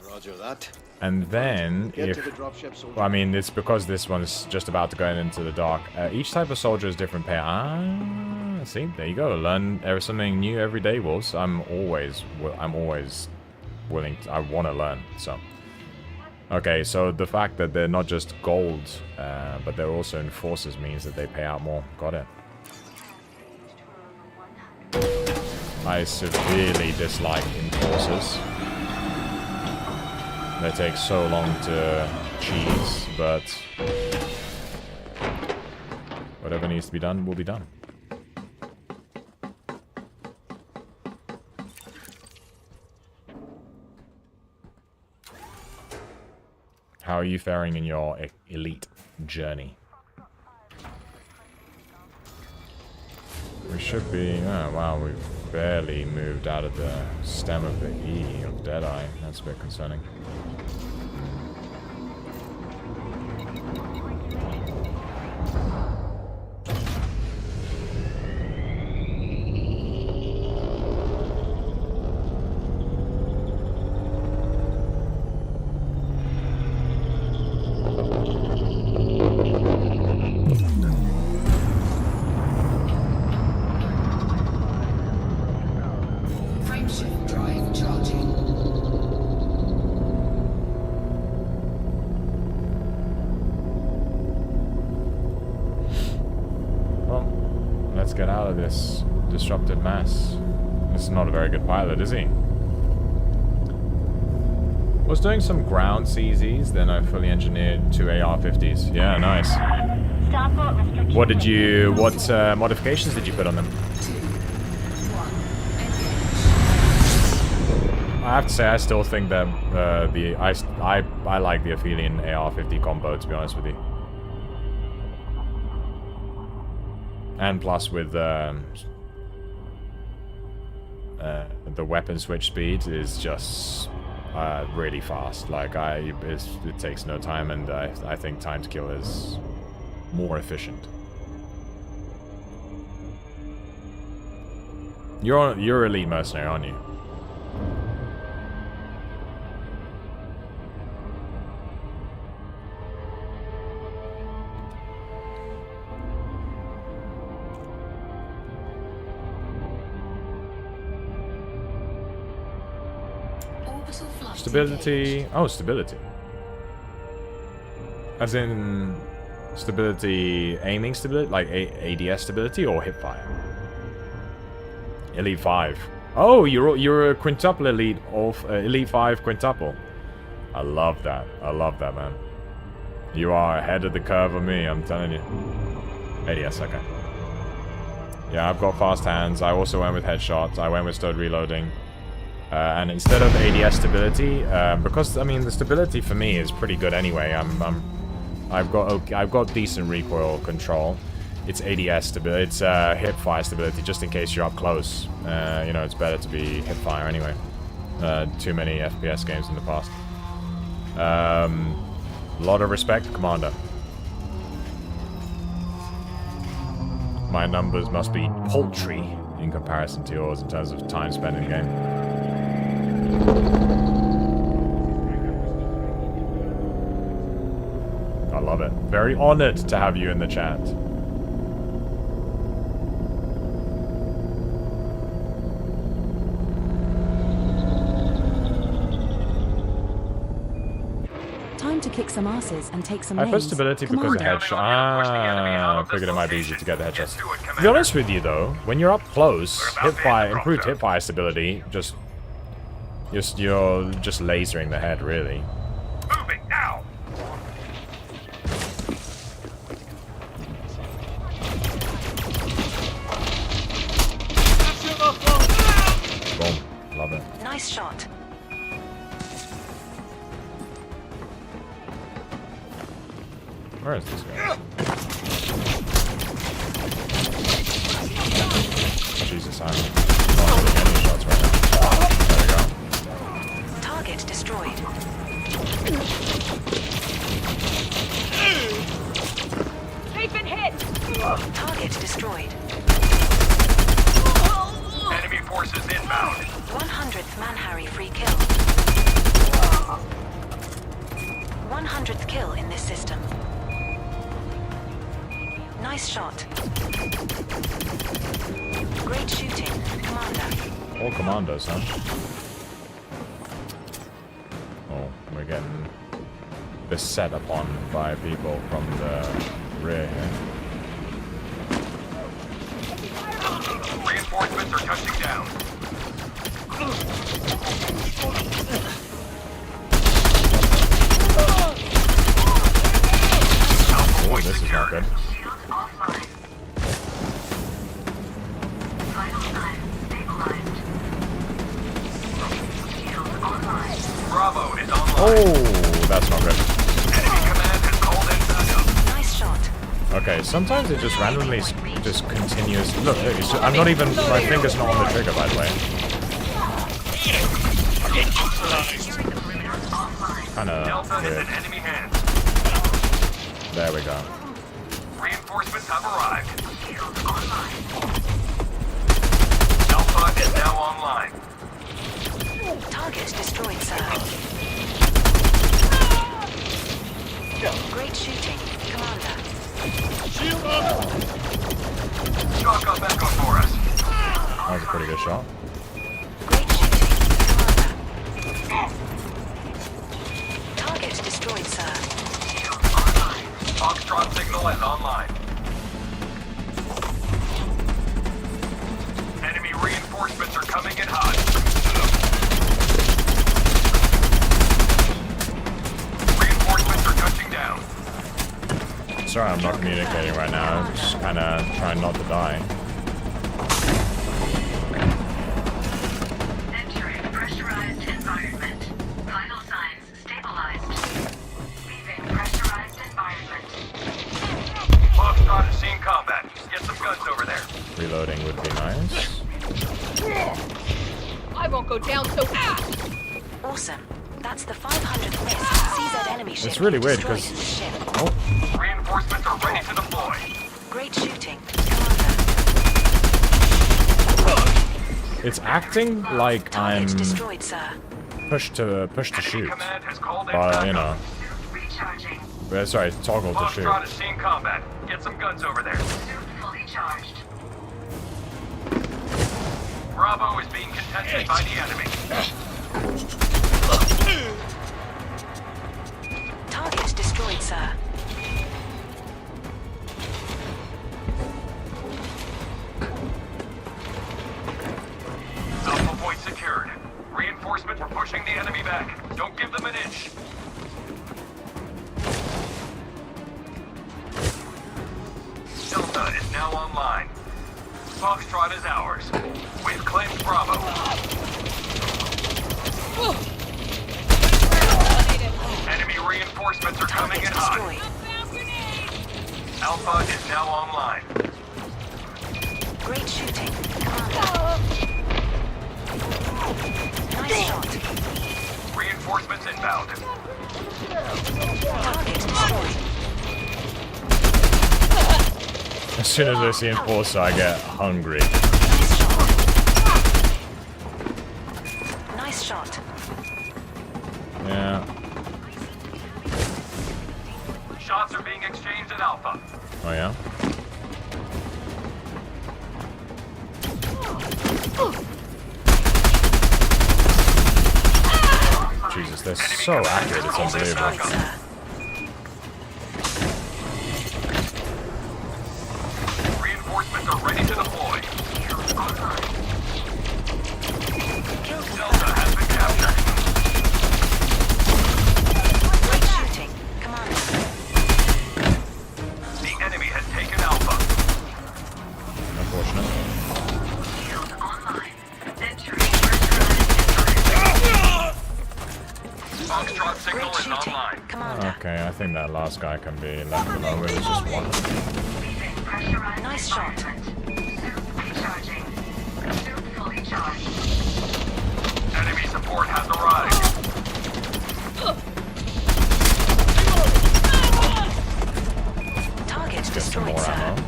J: Roger that.
A: And then,
J: Get
A: if...
J: to the dropship, soldier.
A: Well, I mean, it's because this one's just about to go into the dark. Each type of soldier is different pay. Ah, see? There you go. Learn something new every day, Wolves. I'm always willing to... I want to learn, so... Okay, so the fact that they're not just gold, but they're also enforcers means that they pay out more. Got it. I severely dislike enforcers. They take so long to cheese, but whatever needs to be done will be done. How are you faring in your elite journey? We should be... Oh, wow, we've barely moved out of the stem of the E of Deadeye. That's a bit concerning. Let's get out of this disrupted mass. This is not a very good pilot, is he? Was doing some ground CZs, then I fully engineered 2 AR-50s. Yeah, nice. What modifications did you put on them? I have to say, I still think that I like the Aphelion AR-50 combo, to be honest with you. And plus with the weapon switch speed is just really fast. Like it takes no time, and I think time to kill is more efficient. You're elite mercenary, aren't you? Stability. Oh, stability. As in stability, aiming stability, like ADS stability, or hipfire. Elite 5. Oh, you're a quintuple elite of Elite 5 quintuple. I love that. I love that, man. You are ahead of the curve of me, I'm telling you. ADS, okay. Yeah, I've got fast hands. I also went with headshots. I went with stowed reloading. And instead of ADS stability, because I mean the stability for me is pretty good anyway. I've got decent recoil control. It's ADS stability. It's hipfire stability, just in case you're up close. You know, it's better to be hipfire anyway. Too many FPS games in the past. A lot of respect, Commander. My numbers must be paltry in comparison to yours in terms of time spent in game. I love it. Very honored to have you in the chat.
G: Time to kick some asses and take some
A: I
G: names.
A: put stability because of headshot. I figured it might be easy to get the headshots. To be honest with you though, when you're up close, hipfire, improved hipfire stability, you're just lasering the head, really.
K: Moving now.
A: Boom. Love it.
B: Nice shot.
A: Where is this guy? Oh, Jesus, I'm not getting any shots right now. There we go.
B: Target destroyed.
H: They've been hit!
B: Target destroyed.
K: Enemy forces inbound.
B: 100th Man-Harry free kill. 100th kill in this system. Nice shot. Great shooting, Commander.
A: All commandos, huh? Oh, we're getting beset upon by people from the rear here.
K: Reinforcements are touching down.
A: Oh, this is not good.
K: Bravo is online.
A: Oh, that's not good.
K: Enemy command has called in backup.
B: Nice shot.
A: Okay, sometimes it just randomly just continues. Look, it's just, I'm not even. My finger's not on the trigger, by the way. Kind of weird.
K: Enemy hands.
A: There we go.
K: Reinforcements have arrived. Alpha is now online.
B: Target destroyed, sir. Great shooting, Commander.
K: Shield up! Shock up echo for us.
A: That was a pretty good shot.
B: Great shooting, Commander. Target destroyed, sir.
K: Foxtrot signal is online. Reinforcements are coming in hot. Reinforcements are touching down.
A: Sorry, I'm not communicating right now. I'm just kind of trying not to die.
H: Entering pressurized environment. Vital signs stabilized. Leaving pressurized environment.
K: Foxtrot has seen combat. Get some guns over there.
A: Reloading would be nice.
L: I won't go down so fast.
B: Awesome. That's the 500th missed CZ enemy ship.
A: It's really weird
B: destroyed
A: because
B: in the ship.
K: Reinforcements are ready to deploy.
B: Great shooting, Commander.
A: it's acting like
B: Target
A: I'm
B: destroyed, sir.
A: pushed to
K: Enemy
A: shoot.
K: command has called in
A: But you know,
H: Recharging.
A: sorry, toggle to shoot.
K: Foxtrot has seen combat. Get some guns over there.
H: Suit fully charged.
K: Bravo is being contested by the enemy.
B: Target destroyed, sir.
K: Alpha point secured. Reinforcements are pushing the enemy back. Don't give them an inch. Delta is now online. Foxtrot is ours. We've claimed Bravo. Enemy reinforcements are coming in hot. Alpha is now online.
B: Great shooting, Commander. Nice shot.
K: Reinforcements inbound.
B: Target destroyed.
A: As soon as I see Enforcer, I get hungry.
B: Nice shot.
A: Yeah.
K: Shots are being exchanged at Alpha.
A: Oh yeah. Jesus, they're so accurate. It's unbelievable.
K: Reinforcements are ready to deploy. Delta has been captured.
B: Great shooting, Commander.
K: The enemy has taken Alpha.
A: Unfortunate.
H: Shield online. Entering pressurized
K: Foxtrot signal
B: Great
K: is
B: shooting,
K: online.
B: Commander.
A: Okay, I think that last guy can be left alone. It was just one.
H: Leaving pressurized
B: Nice shot.
H: environment. Suit recharging. Suit fully charged.
K: Enemy support has arrived.
B: Target
A: Get some
B: destroyed,
A: more
B: sir.
A: ammo.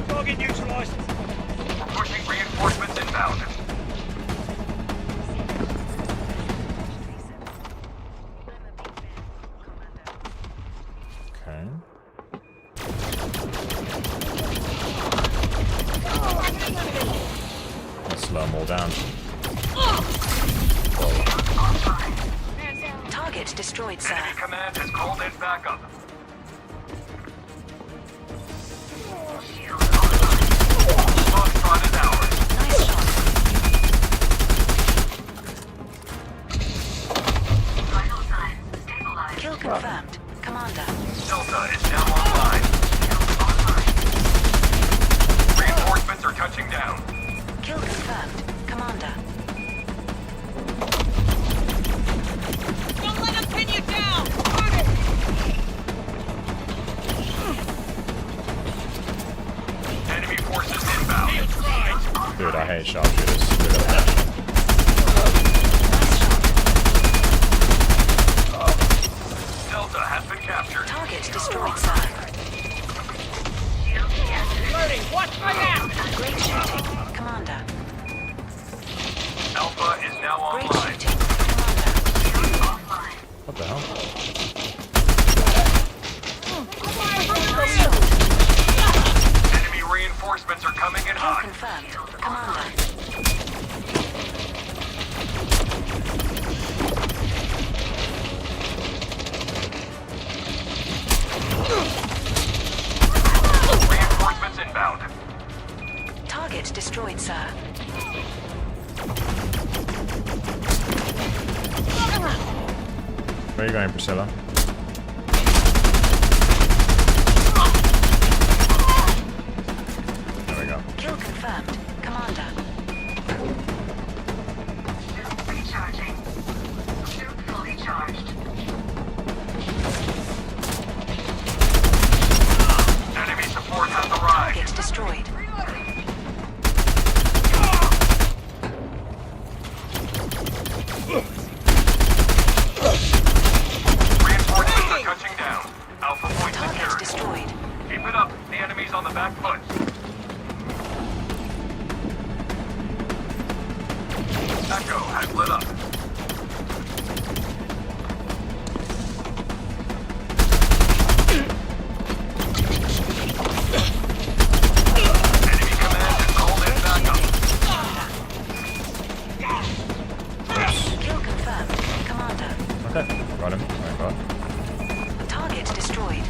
C: Target neutralized.
K: Pushing reinforcements inbound.
A: Okay. Let's slow them all down.
B: Target destroyed, sir.
K: Enemy command has called in backup.
H: Shield online.
K: Foxtrot is ours.
B: Nice shot.
H: Vital signs stabilized.
B: Kill confirmed, Commander.
K: Delta is now online.
H: Shield online.
K: Reinforcements are touching down.
B: Kill confirmed, Commander.
L: Don't let him pin you down.
K: Enemy forces inbound.
A: Dude, I hate sharpshooters. Look at that.
K: Delta has been captured.
B: Target destroyed, sir.
H: Shield deactivated.
C: Ready, watch my back!
B: Great shooting, Commander.
K: Alpha is now
B: Great
K: online.
B: shooting, Commander.
H: Shield offline.
A: What the hell?
B: Nice shot.
K: Enemy reinforcements are coming in
B: Kill
K: hot.
B: confirmed, Commander.
K: Reinforcements inbound.
B: Target destroyed, sir.
A: Where are you going, Priscilla? There we go.
B: Kill confirmed. Commander.
H: Recharging. Suit fully charged.
K: Enemy support has arrived.
B: Target destroyed.
K: Reinforcements are touching down. Alpha point
B: Target
K: secured.
B: destroyed.
K: Keep it up. The enemy's on the back foot. Echo has lit up. Enemy command is called in backup.
B: Kill confirmed. Commander.
A: Okay, got him. Thank God.
B: Target destroyed.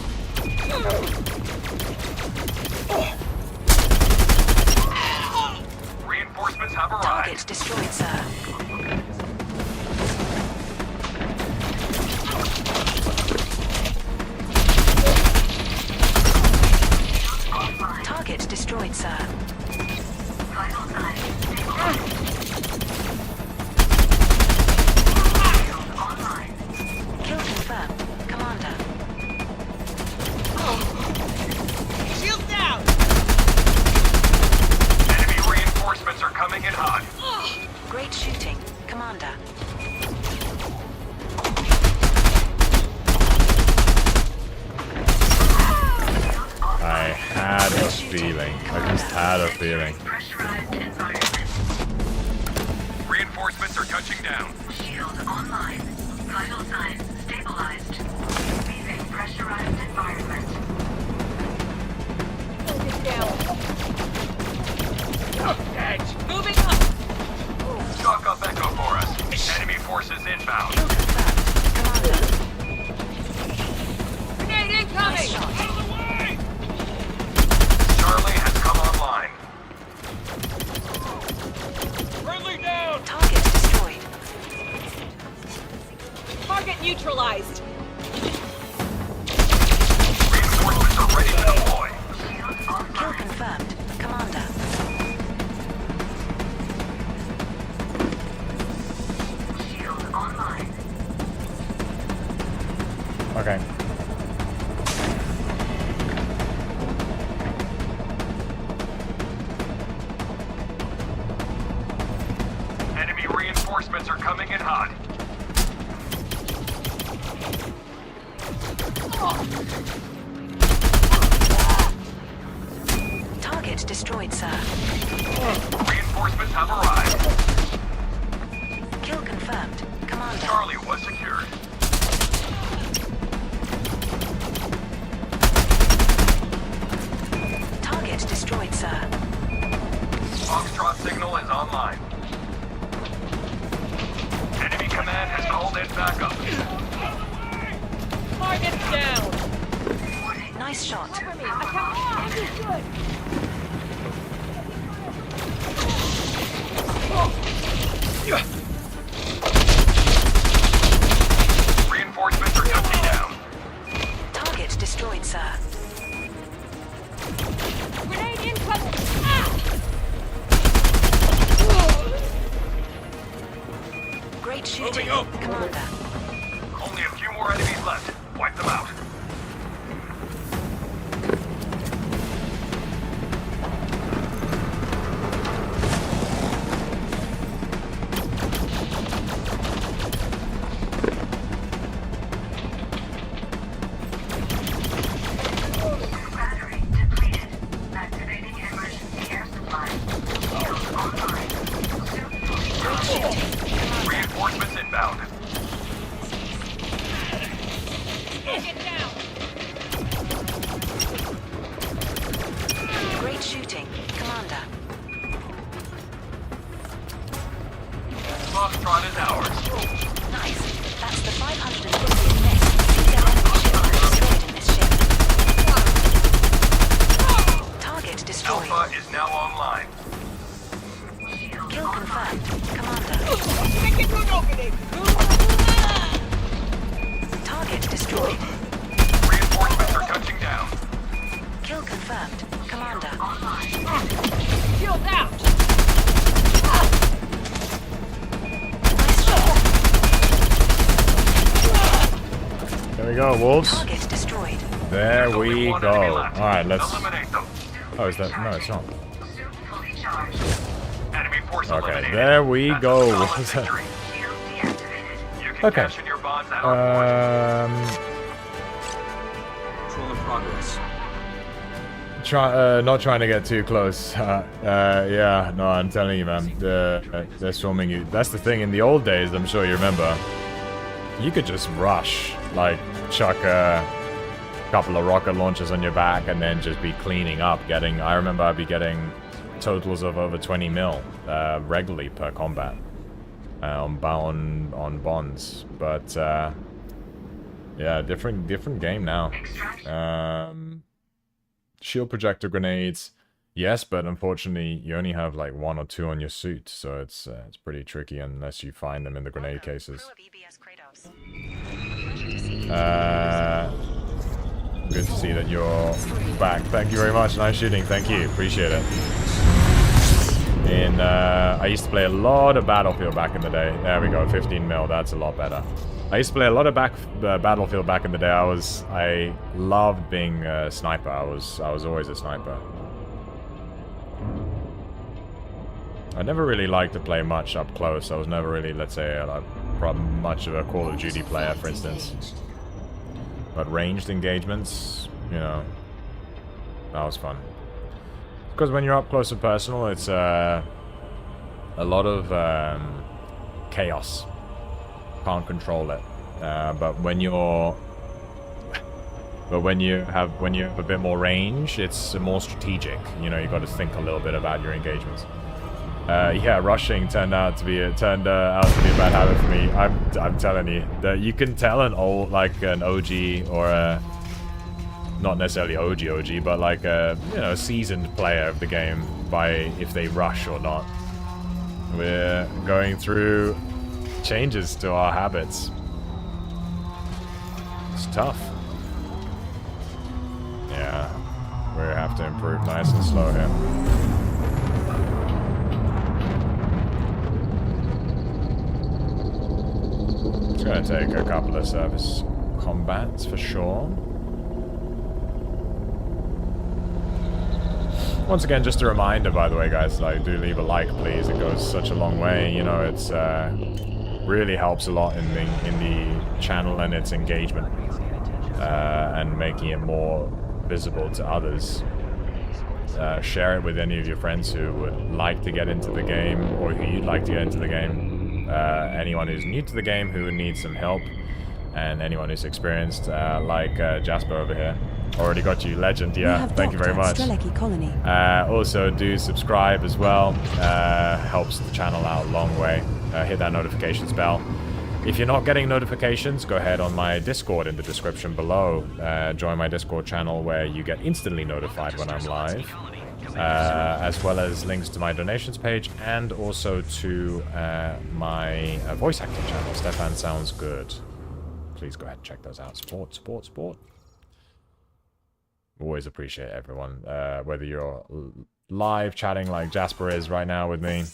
K: Reinforcements have arrived.
B: Target destroyed, sir. Target destroyed, sir.
H: Vital signs. Shield online.
B: Kill confirmed. Commander.
L: Shield down!
K: Enemy reinforcements are coming in hot.
B: Great shooting. Commander.
A: I had a feeling. I just had a feeling.
H: Pressurized environment.
K: Reinforcements are touching down.
H: Shield online. Vital signs stabilized. Leaving pressurized environment.
L: Moving up!
K: Stock up Echo for us. Enemy forces inbound.
B: Kill confirmed. Commander.
L: Grenade incoming!
K: Charlie has come online.
L: Friendly down!
B: Target destroyed.
L: Target neutralized!
K: Reinforcements are ready to deploy.
B: Kill confirmed. Commander.
H: Shield online.
A: Okay.
K: Enemy reinforcements are coming in hot.
B: Target destroyed, sir.
K: Reinforcements have arrived.
B: Kill confirmed. Commander.
K: Charlie was secured.
B: Target destroyed, sir.
K: Foxtrot signal is online. Enemy command has called in backup.
L: Target down!
B: Nice shot.
K: Reinforcements are touching down.
B: Target destroyed, sir.
L: Grenade incoming!
B: Great shooting. Commander.
K: Only a few more enemies left. Wipe them out.
H: Battery depleted. Activating emergency air supply. Shield online. Suit fully charged.
K: Reinforcements inbound.
L: Target down!
B: Great shooting. Commander.
K: Foxtrot is ours.
B: Nice. That's the 550th miss. See the enemy ship destroyed in this ship. Target destroyed.
K: Alpha is now online.
A: we go, wolves.
B: Target destroyed.
A: There we
K: Only one
A: go.
K: enemy left.
A: Alright, let's...
K: Eliminate them.
A: Oh, is that... No, it's not.
K: Enemy force
A: Okay,
K: eliminated.
A: there we
K: That's
A: go.
K: a solid
A: What was that?
K: victory. You can
A: Okay.
K: cash in your bonds at our point.
D: Control in progress.
A: Not trying to get too close. Yeah, no, I'm telling you, man. They're swarming you. That's the thing. In the old days, I'm sure you remember, you could just rush, like chuck a couple of rocket launchers on your back, and then just be cleaning up. I remember I'd be getting totals of over 20 mil regularly per combat on bonds. But yeah, different game now. Shield projector grenades, yes, but unfortunately you only have like 1 or 2 on your suit, so it's pretty tricky unless you find them in the grenade cases. Good to see that you're back. Thank you very much. Nice shooting. Thank you. Appreciate it. I used to play a lot of Battlefield back in the day. There we go. 15 mil. That's a lot better. I used to play a lot of Battlefield back in the day. I loved being a sniper. I was always a sniper. I never really liked to play much up close. I was never really, let's say, much of a Call of Duty player, for instance. But ranged engagements, you know, that was fun. Because when you're up close and personal, it's a lot of chaos. Can't control it. But when you have a bit more range, it's more strategic. You know, you got to think a little bit about your engagements. Yeah, rushing turned out to be a bad habit for me. I'm telling you that you can tell an OG or a not necessarily OG, but like a seasoned player of the game by if they rush or not. We're going through changes to our habits. It's tough. Yeah, we have to improve nice and slow here. It's gonna take a couple of service combats for sure. Once again, just a reminder, by the way, guys, like, do leave a like, please. It goes such a long way. You know, it's really helps a lot in the channel and its engagement, and making it more visible to others. Share it with any of your friends who would like to get into the game, or who you'd like to get into the game. Anyone who's new to the game who needs some help, and anyone who's experienced, like Jasper over here. Already got you, legend. Yeah, thank you very much. Also, do subscribe as well. Helps the channel out a long way. Hit that notifications bell. If you're not getting notifications, go ahead on my Discord in the description below. Join my Discord channel where you get instantly notified when I'm live. As well as links to my donations page, and also to my voice acting channel, Stefan Sounds Good. Please go ahead and check those out. Support. Always appreciate everyone, whether you're live chatting like Jasper is right now with me,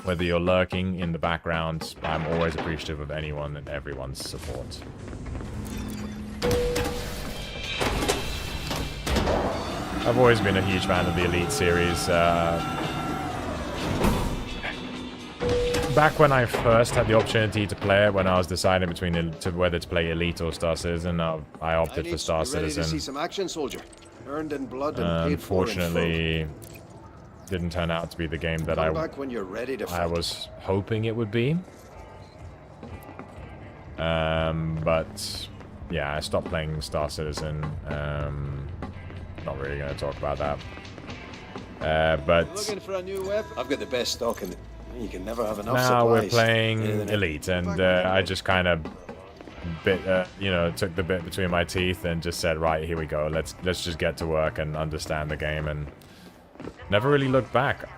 A: whether you're lurking in the background. I'm always appreciative of anyone and everyone's support. I've always been a huge fan of the Elite series. Back when I first had the opportunity to play it, when I was deciding between whether to play Elite or Star Citizen, I opted for Star Citizen.
J: To see some action, soldier. Earned in blood and paid for in
A: unfortunately, didn't turn out to be the game that I was hoping it would be. But yeah, I stopped playing Star Citizen. Not really going to talk about that. But
J: looking for a new weapon? I've got the best stock in it. You can never have enough
A: now
J: supplies.
A: we're playing Elite, and I just kind of took the bit between my teeth and just said, right, here we go. Let's just get to work and understand the game, and never really looked back.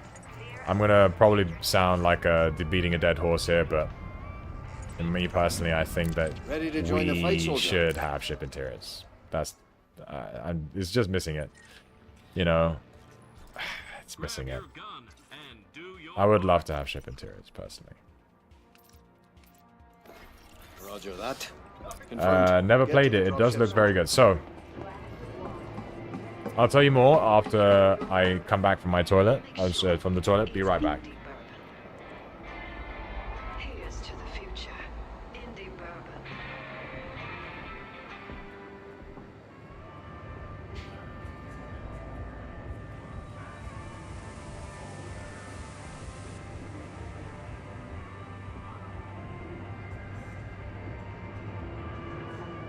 A: I'm gonna probably sound like beating a dead horse here, but me personally, I think that we should have ship interiors. That's it's just missing it. You know, it's missing it. I would love to have ship interiors, personally.
J: Roger that.
A: Never played it. It does look very good. So, I'll tell you more after I come back from my toilet. From the toilet. Be right back.
B: Here's to the future. Indie bourbon.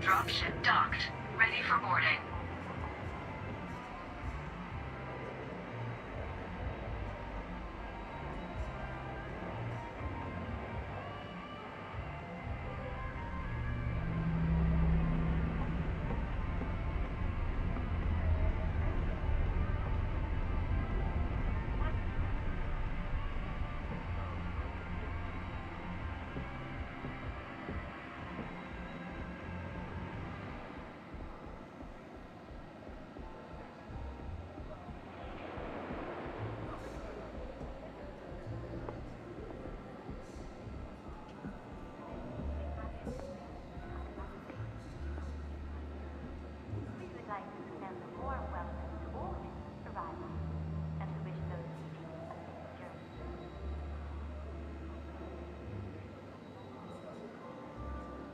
H: Dropship docked. Ready for boarding.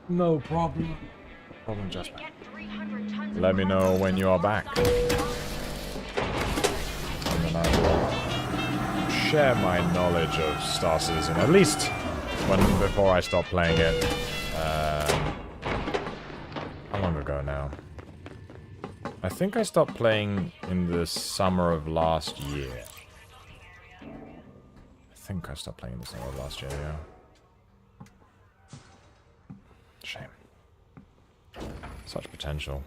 A: No problem. Just let me know when you are back. And then I will share my knowledge of Star Citizen, at least before I stop playing it. How long ago now? I think I stopped playing in the summer of last year. Yeah. Shame. Such potential.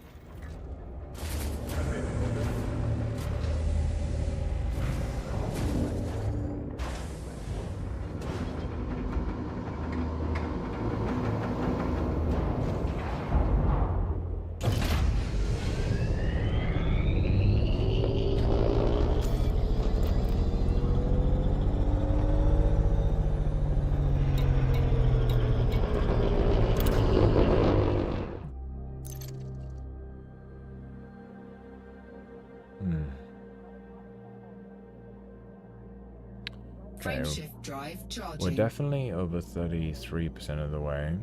A: We're definitely over 33% of the way.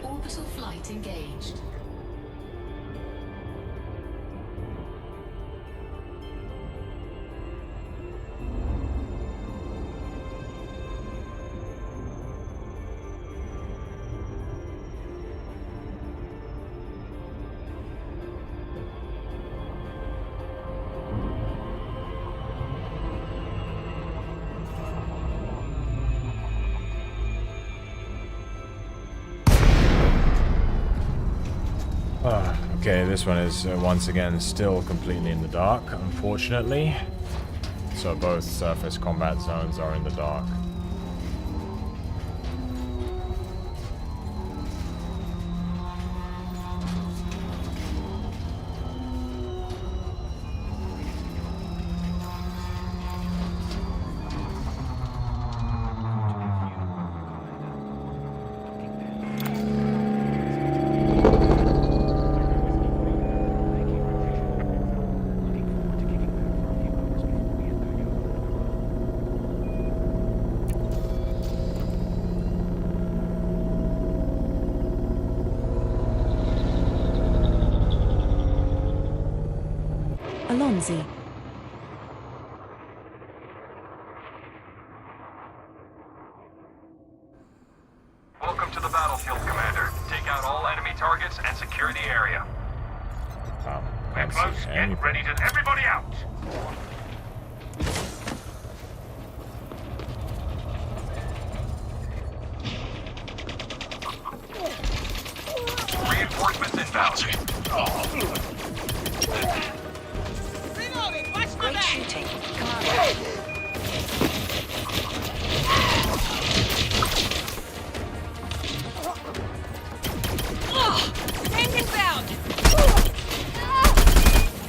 M: Orbital flight engaged.
A: Okay, this one is once again still completely in the dark, unfortunately. So both surface combat zones are in the dark.
G: frenzy.
K: Welcome to the battlefield, Commander. Take out all enemy targets and secure the area.
A: Can't see anything.
K: Ready to everybody out! Reinforcements inbound.
L: Reloading! Watch my
B: Great
L: back!
B: shooting. Commander.
L: Tank inbound!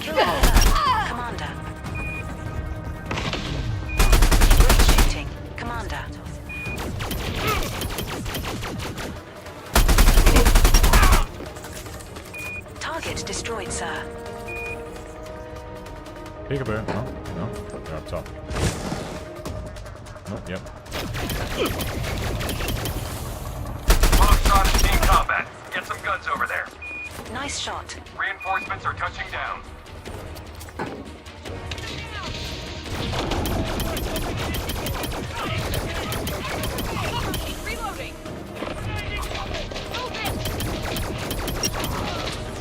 B: Kill confirmed. Commander. Great shooting. Commander. Target destroyed, sir.
A: Peekaboo. No, no. You're up top. Nope, yep.
K: Foxtrot is team combat. Get some guns over there.
B: Nice shot.
K: Reinforcements are touching down.
L: Reloading!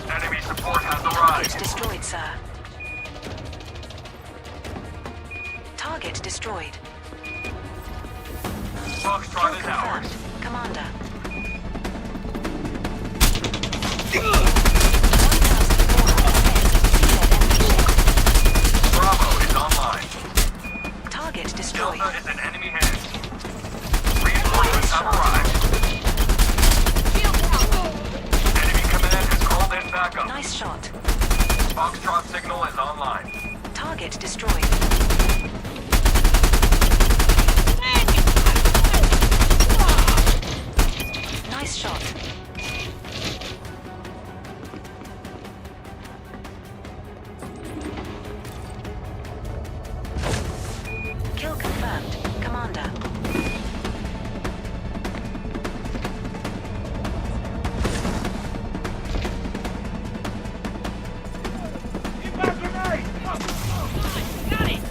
K: Enemy support has arrived.
B: Target destroyed, sir. Target destroyed.
K: Foxtrot
B: Kill
K: is ours.
B: confirmed. Commander.
K: Bravo is online.
B: Target destroyed.
K: Delta is in enemy hands. Reinforcements have arrived. Enemy command has called in backup.
B: Nice shot.
K: Foxtrot signal is online.
B: Target destroyed. Nice shot. Kill confirmed. Commander.
L: Got it!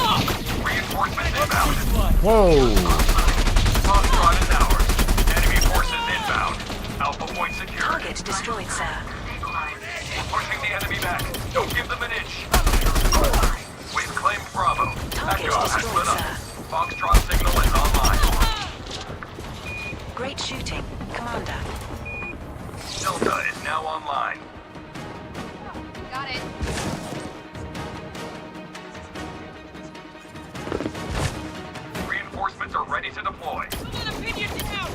K: Reinforcements inbound.
A: Whoa!
K: Foxtrot is ours. Enemy forces inbound. Alpha point secure.
B: Target destroyed, sir.
K: Pushing the enemy back. Don't give them an inch. We've claimed Bravo.
B: Target
K: Echo has
B: destroyed,
K: split up.
B: sir.
K: Foxtrot signal is online.
B: Great shooting. Commander.
K: Delta is now online.
L: Got it.
K: Reinforcements are ready to deploy.
L: I'm gonna pin you down!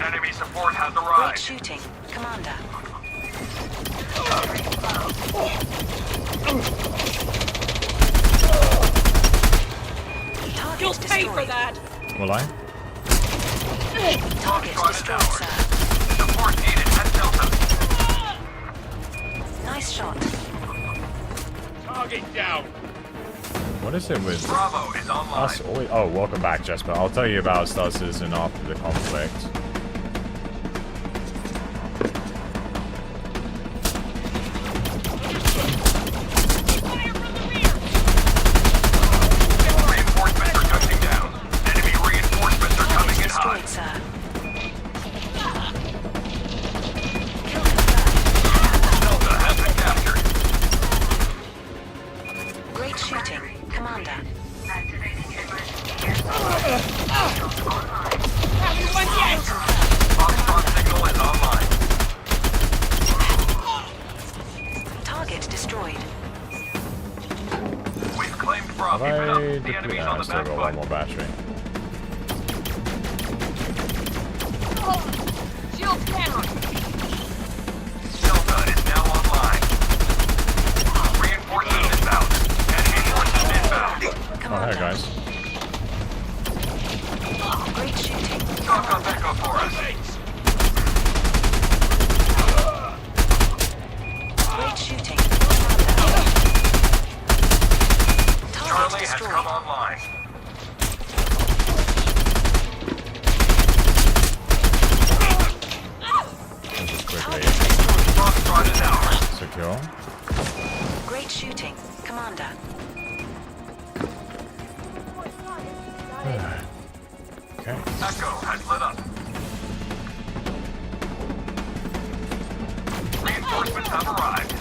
K: Enemy support has
B: Great
K: arrived.
B: shooting. Commander. Target
L: You'll pay for
B: destroyed.
L: that!
A: Will I?
B: Target
K: Foxtrot is
B: destroyed,
K: ours.
B: sir.
K: Support needed at Delta.
B: Nice shot.
C: Target down.
A: What is it with
K: Bravo is online.
A: us always... Oh, welcome back, Jesper. I'll tell you about Star Citizen after the conflict.
K: Reinforcements are touching down. Enemy reinforcements are coming
B: Target
K: in hot.
B: destroyed, sir. Kill confirmed.
K: Delta has been captured.
B: Great shooting. Commander.
K: Foxtrot signal is online.
B: Target destroyed.
K: We've claimed
A: Have
K: Bravo.
A: I
K: Keep it up. The
A: depleted?
K: enemy's
A: No,
K: on
A: I
K: the
A: still
K: back
A: got
K: foot.
A: one more battery.
L: Shield camera!
K: Delta is now online. Reinforcements inbound. Enemy forces inbound.
A: Oh,
B: Commander.
A: hey, guys.
B: Great shooting.
K: Stock up Echo for us.
B: Great shooting. Commander. Target
K: Charlie has
B: destroyed.
K: come online.
A: secure.
B: Great shooting, Commander.
A: Okay.
K: Echo has lit up. Reinforcements have arrived.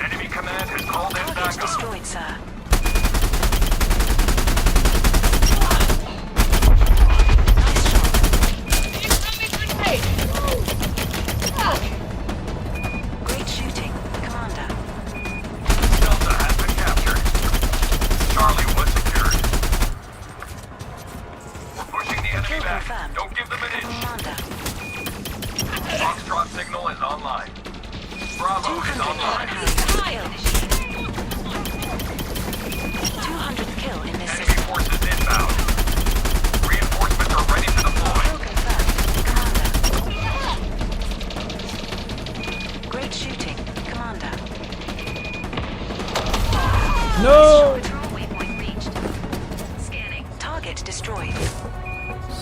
K: Enemy command has called in
B: Target
K: backup.
B: destroyed, sir. Great shooting, Commander.
K: Delta has been captured. Charlie was secured. We're pushing the enemy
B: Kill
K: back.
B: confirmed.
K: Don't give them an inch.
B: Commander.
K: Foxtrot signal is online. Bravo is
B: 200
K: online.
B: kill. 200 kill in this
K: Enemy
B: system.
K: forces inbound. Reinforcements are ready to deploy.
B: Kill confirmed, Commander. Great shooting, Commander.
A: No!
I: Patrol waypoint reached. Scanning.
B: Target destroyed.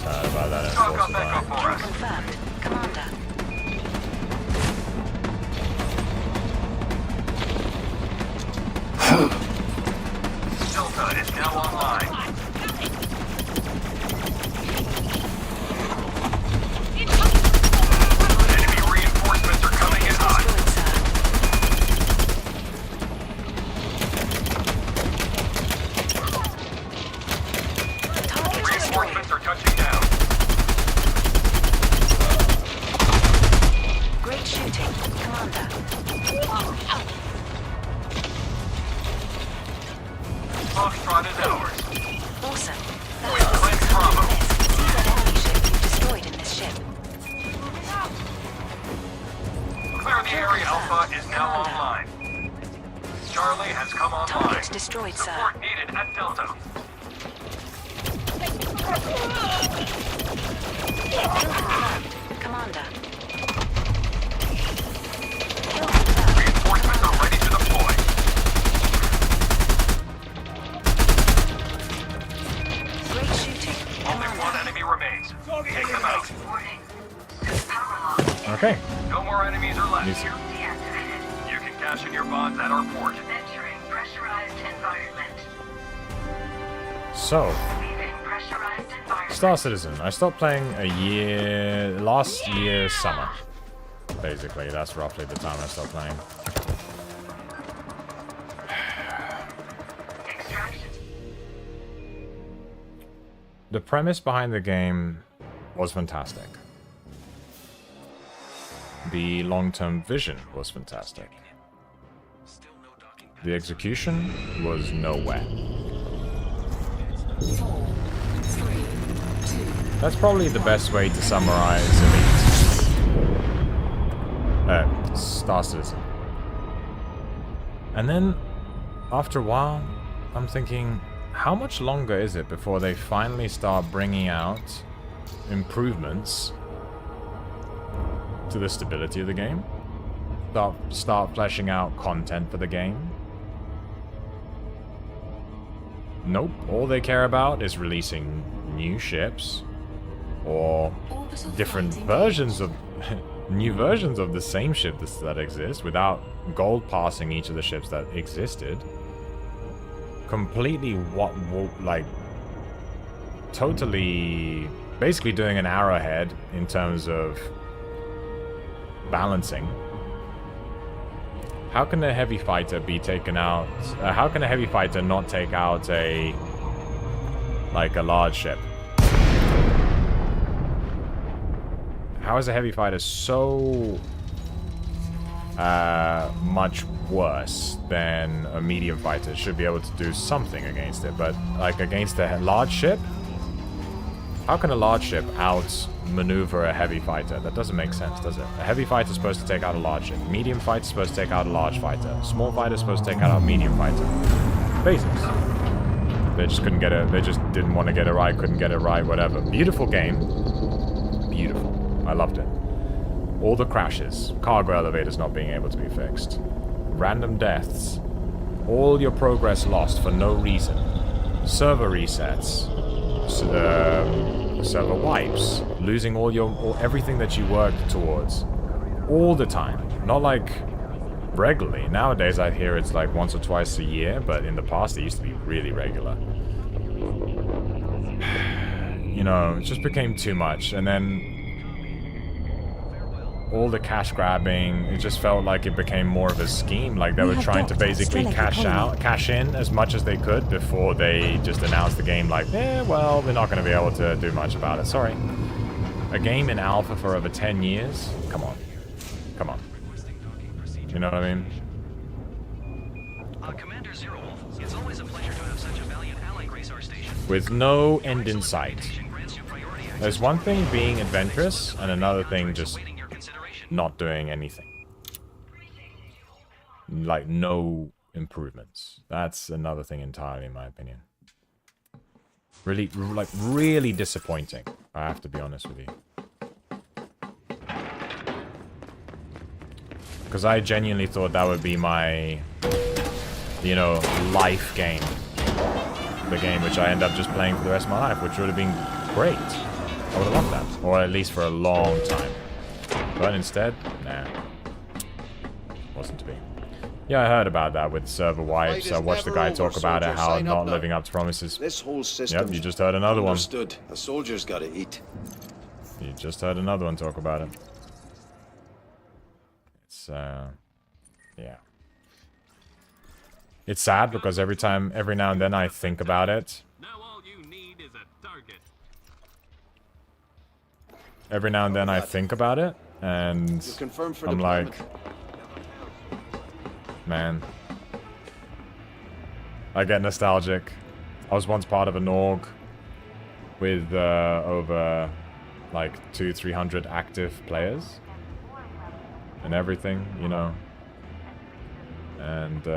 A: Sad about that.
K: Stock up Echo for
B: Kill
K: us.
B: confirmed, Commander.
K: Delta is now online. Enemy reinforcements are coming in hot.
B: Target destroyed.
K: Reinforcements are touching down.
B: Great shooting, Commander.
K: Foxtrot is ours.
B: Awesome.
K: We
B: That's the
K: claim
B: 600
K: Bravo.
B: miss. See that enemy ship you've destroyed in this ship.
K: Clear the area. Alpha is now online. Charlie has come online.
B: Target destroyed, sir.
K: Support needed at Delta.
B: Kill confirmed, Commander. Kill confirmed.
K: Reinforcements are ready to deploy.
B: Great shooting,
K: Only one
B: Commander.
K: enemy remains. Take them out.
A: Okay.
K: No more enemies are left.
A: Easy.
K: You can cash in your bonds at our port.
H: Entering pressurized environment.
A: So,
H: Leaving pressurized environment.
A: Star Citizen. I stopped playing last year summer. Basically, that's roughly the time I stopped playing.
H: Extraction.
A: The premise behind the game was fantastic. The long-term vision was fantastic. The execution was nowhere.
M: 4, 3, 2.
A: That's probably the best way to summarize Elite. Star Citizen. And then, after a while, I'm thinking, how much longer is it before they finally start bringing out improvements to the stability of the game? Start fleshing out content for the game? Nope. All they care about is releasing new ships or different versions of new versions of the same ship that exists without gold passing each of the ships that existed. Completely totally basically doing an arrowhead in terms of balancing. How can a heavy fighter be taken out? How can a heavy fighter not take out a large ship? How is a heavy fighter so much worse than a medium fighter? Should be able to do something against it, but like against a large ship? How can a large ship outmaneuver a heavy fighter? That doesn't make sense, does it? A heavy fighter is supposed to take out a large ship. Medium fighter is supposed to take out a large fighter. Small fighter is supposed to take out a medium fighter. Basics. They just couldn't get it. They just didn't want to get it right. Couldn't get it right. Whatever. Beautiful game. Beautiful. I loved it. All the crashes. Cargo elevators not being able to be fixed. Random deaths. All your progress lost for no reason. Server resets. Server wipes, losing everything that you worked towards all the time. Not like regularly. Nowadays I hear it's like once or twice a year, but in the past it used to be really regular. You know, it just became too much, and then all the cash grabbing, it just felt like it became more of a scheme, like they were trying to basically cash in as much as they could before they just announced the game like, well, we're not going to be able to do much about it, sorry. A game in alpha for over 10 years? Come on. Come on. You know what I mean?
K: Commander Xerowolf, it's always a pleasure to have such a valiant ally grace our station.
A: With no end in sight. There's one thing being adventurous, and another thing just not doing anything. Like, no improvements. That's another thing entirely, in my opinion. Really, like, really disappointing. I have to be honest with you. Because I genuinely thought that would be my, you know, life game. The game which I end up just playing for the rest of my life, which would have been great. I would have loved that. Or at least for a long time. But instead, nah. Wasn't to be. Yeah, I heard about that with server wipes. I watched the guy talk about it, how not living up to promises.
J: This whole system.
A: Yep, you just heard another one.
J: Understood. A soldier's gotta eat.
A: You just heard another one talk about it. It's, yeah. It's sad because every now and then I think about it.
E: Now all you need is a target.
A: Every now and then I think about it, and I'm like, man, I get nostalgic. I was once part of an org with over like 200-300 active players and everything, you know. And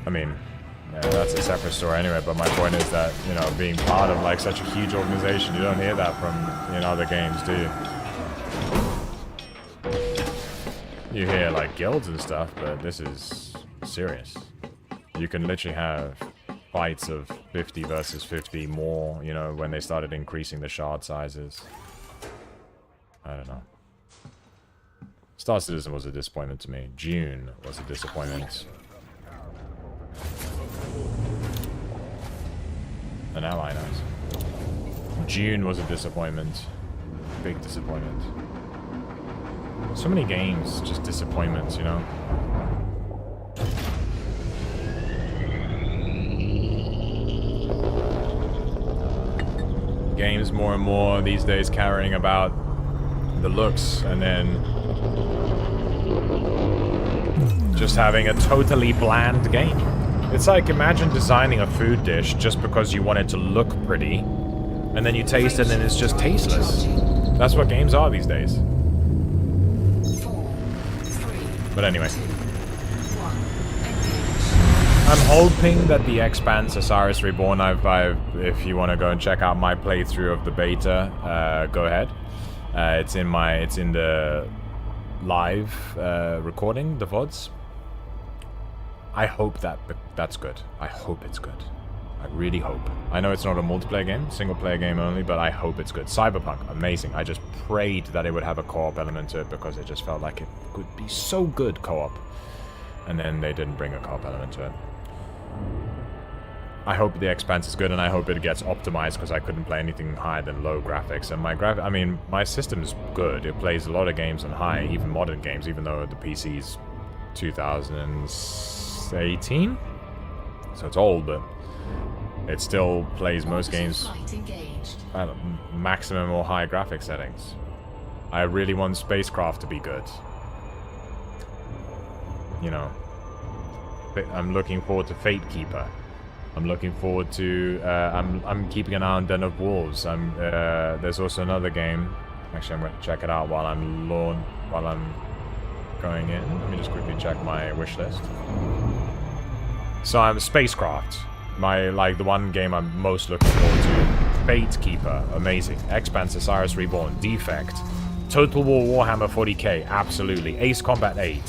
A: I mean, yeah, that's a separate story anyway, but my point is that, you know, being part of like such a huge organization, you don't hear that from in other games, do you? You hear like guilds and stuff, but this is serious. You can literally have fights of 50 versus 50 more, you know, when they started increasing the shard sizes. I don't know. Star Citizen was a disappointment to me. June was a disappointment. An ally, nice. June was a disappointment. Big disappointment. So many games, just disappointments, you know? Games more and more these days caring about the looks and then just having a totally bland game. It's like, imagine designing a food dish just because you want it to look pretty, and then you taste it and it's just tasteless. That's what games are these days. But anyway. I'm hoping that the Expanse Osiris Reborn, if you want to go and check out my playthrough of the beta, go ahead. It's in the live recording, the VODs. I hope that's good. I hope it's good. I really hope. I know it's not a multiplayer game, single player game only, but I hope it's good. Cyberpunk, amazing. I just prayed that it would have a co-op element to it because it just felt like it could be so good co-op. And then they didn't bring a co-op element to it. I hope the Expanse is good, and I hope it gets optimized because I couldn't play anything higher than low graphics. And my system's good. It plays a lot of games on high, even modern games, even though the PC's 2018, so it's old, but it still plays most games at maximum or high graphic settings. I really want Spacecraft to be good. You know, I'm looking forward to Fate Keeper. I'm looking forward to. I'm keeping an eye on Den of Wolves. There's also another game. Actually, I'm going to check it out while I'm going in. Let me just quickly check my wish list. So I'm Spacecraft. The one game I'm most looking forward to. Fate Keeper, amazing. Expanse Osiris Reborn, Defect. Total War Warhammer 40k, absolutely. Ace Combat 8.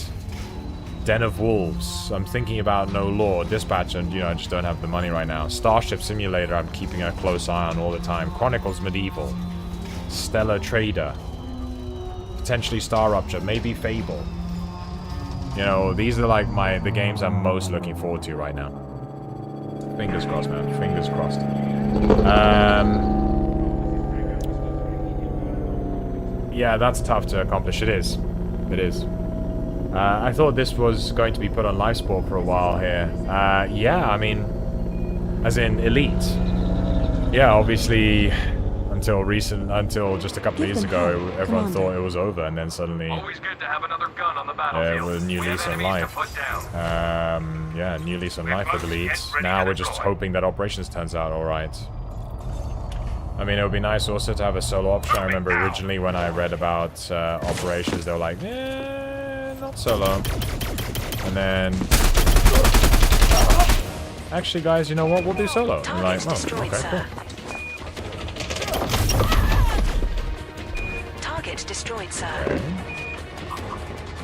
A: Den of Wolves. I'm thinking about No Law, Dispatch, and I just don't have the money right now. Starship Simulator, I'm keeping a close eye on all the time. Chronicles Medieval. Stellar Trader. potentially Star Rupture, maybe Fable. You know, these are like the games I'm most looking forward to right now. Fingers crossed, man. Fingers crossed. Yeah, that's tough to accomplish. It is. It is. I thought this was going to be put on live sport for a while here. Yeah, I mean, as in Elite. Yeah, obviously, until just a couple of years ago, everyone thought it was over, and then suddenly,
K: Always good to have another gun on the battlefield.
A: with a new lease on life. Yeah, new lease on life with Elite. Now we're just hoping that Operations turns out alright. I mean, it would be nice also to have a solo option. I remember originally when I read about Operations, they were like, not solo. And then... Actually, guys, you know what? We'll do solo. I'm like, oh, okay, cool.
B: Target destroyed, sir.
A: Okay.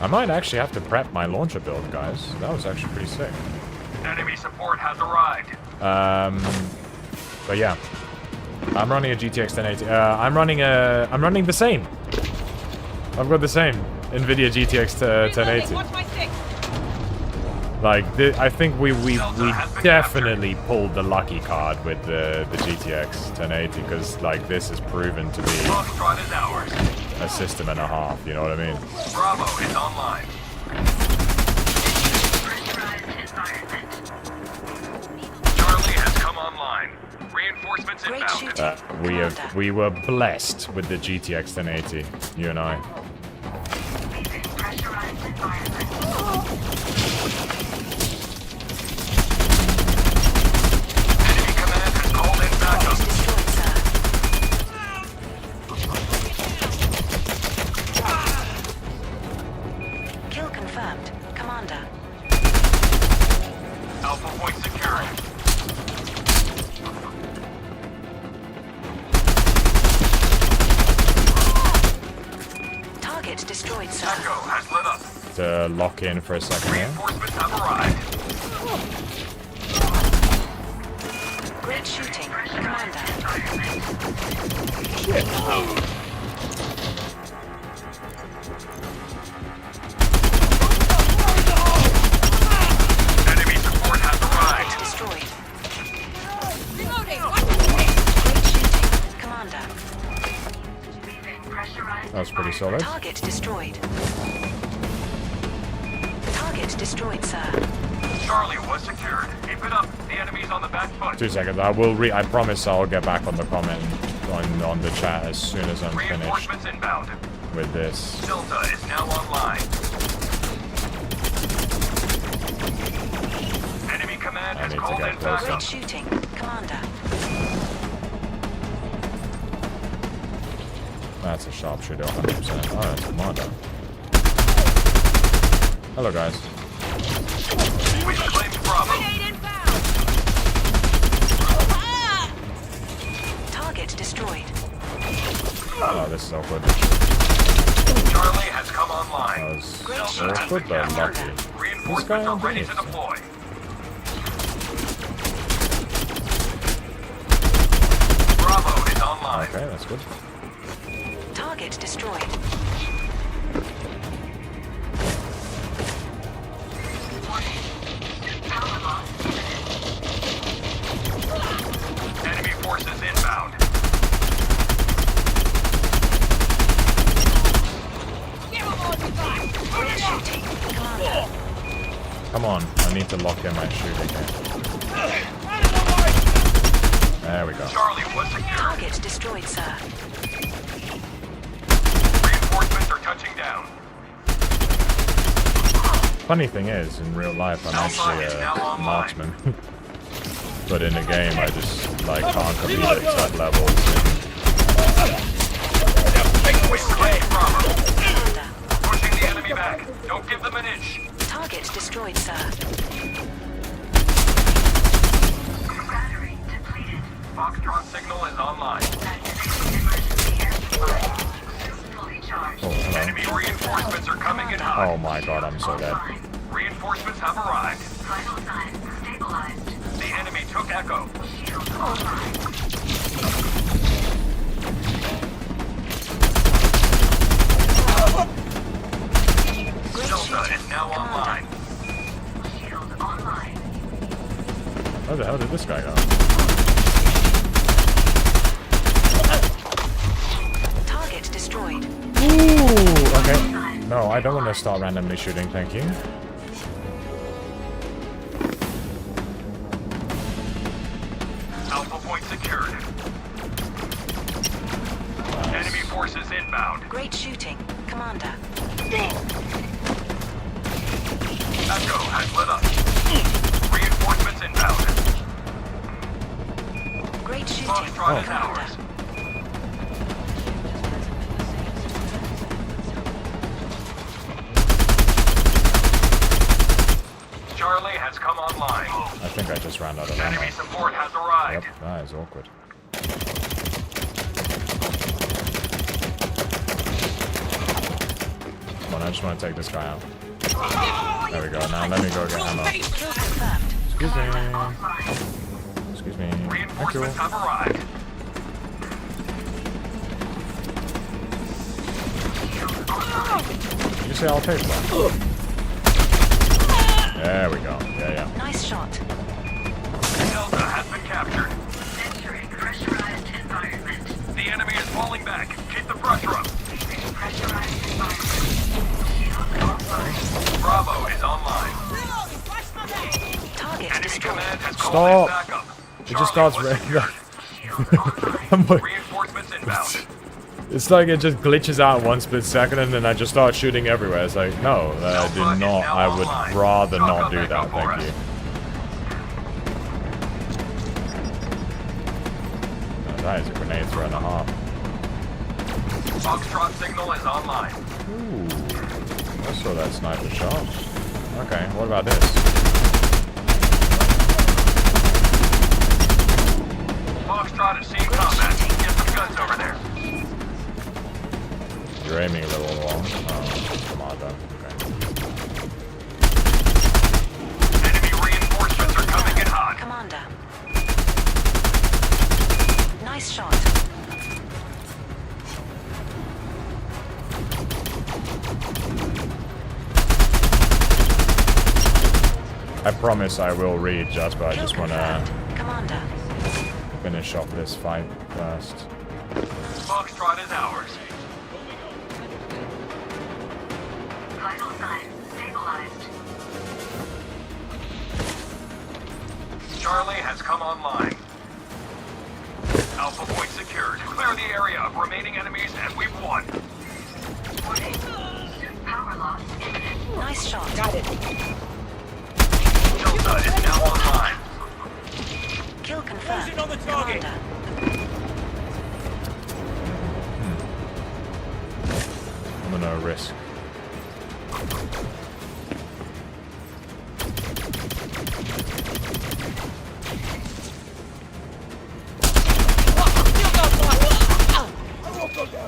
A: I might actually have to prep my launcher build, guys. That was actually pretty sick.
K: Enemy support has arrived.
A: But yeah. I'm running a GTX 1080. I'm running the same. I've got the same NVIDIA GTX 1080. Like, I think we definitely pulled the lucky card with the GTX 1080, because like this is proven to be a system and a half. You know what I mean?
K: Bravo is online. Charlie has come online. Reinforcements inbound.
A: We were blessed with the GTX 1080, you and I.
K: Enemy command has called in backup.
B: Kill confirmed, Commander.
K: Alpha point secured.
B: Destroyed, sir.
K: Echo has lit up.
A: To lock in for a second here.
K: Reinforcements have arrived.
B: Great shooting, Commander.
K: Enemy support has arrived.
B: Destroyed.
L: Reloading.
B: Great shooting, Commander.
A: That was pretty solid.
B: Target destroyed. Target destroyed, sir.
K: Charlie was secured. Keep it up. The enemy's on the back foot.
A: 2 seconds. I promise I'll get back on the comment on the chat as soon as I'm finished
K: Reinforcements inbound.
A: with this.
K: Delta is now online. Enemy command
A: I
K: has
A: need to
K: called
A: get
K: in
A: closer.
K: backup.
B: Great shooting, Commander.
A: That's a sharpshooter, 100%. Oh, that's Commander. Hello, guys.
K: We claimed Bravo.
B: Target destroyed.
A: Oh, this is awkward.
K: Charlie has come online.
A: That was
K: Delta has
A: awkward,
K: been
A: but
K: captured.
A: lucky. This
K: Reinforcements
A: guy
K: are
A: on
K: ready
A: base.
K: to deploy. Bravo is online.
A: Okay, that's good.
B: Target destroyed.
K: Enemy forces inbound.
B: Great shooting, Commander.
A: Come on, I need to lock in my shooting here. There we go.
K: Charlie was secured.
B: Target destroyed, sir.
K: Reinforcements are touching down.
A: Funny thing is, in real life, I'm actually a marksman. But in the game, I just, like, can't compete at top levels.
K: We claimed Bravo.
B: Commander.
K: Pushing the enemy back. Don't give them an inch.
B: Target destroyed, sir.
K: Foxtrot signal is online.
A: Oh, hello.
K: Enemy reinforcements are coming in hot.
A: Oh my god, I'm so dead.
K: Reinforcements have arrived. The enemy took Echo. now online.
H: Shield online.
A: Where the hell did this guy go?
B: Target destroyed.
A: Ooh, okay. No, I don't want to start randomly shooting, thank you.
K: Alpha point secured.
A: Nice.
K: Enemy forces inbound.
B: Great shooting, Commander.
K: Echo has lit up. Reinforcements inbound.
B: Great shooting,
K: Foxtrot is
B: Commander.
K: ours. Charlie has come online.
A: I think I just ran out of ammo.
K: Enemy support has arrived.
A: Yep, that is awkward. Come on, I just want to take this guy out. There we go. Now let me go get ammo.
B: Kill confirmed.
A: Excuse me. Excuse me. Thank you.
K: Reinforcements have arrived.
A: Did you say I'll take one? There we go. Yeah.
B: Nice shot.
K: Delta has been captured.
H: Entering pressurized environment.
K: The enemy is falling back. Keep the pressure up.
H: Pressurized environment. Shield online.
K: Bravo is online.
B: Target
K: Enemy
B: destroyed.
K: command has called
A: Stop.
K: in backup.
A: It just starts raining.
K: Reinforcements inbound.
A: It's like it just glitches out 1 split second and then I just start shooting everywhere. It's like, no, I did not. I would rather not do that. Thank you. No, that is a grenade throw and a half.
K: Foxtrot signal is online.
A: Ooh, I saw that sniper shot. Okay, what about this?
K: Foxtrot is seeing combat. Get some guns over there.
A: You're aiming a little long. Oh, come on, though. Okay.
K: Enemy reinforcements are coming in hot.
B: Commander. Nice shot.
A: I promise I will read, just but I just want to
B: Commander.
A: finish off this fight first.
K: Foxtrot is ours.
H: Vital signs stabilized.
K: Charlie has come online. Alpha point secured. Clear the area of remaining enemies and we've won.
H: Warning. Suit power loss imminent.
B: Nice shot. Got it.
K: Delta is now online.
B: Kill confirmed.
C: Closing on the target.
B: Commander.
A: I'm gonna risk.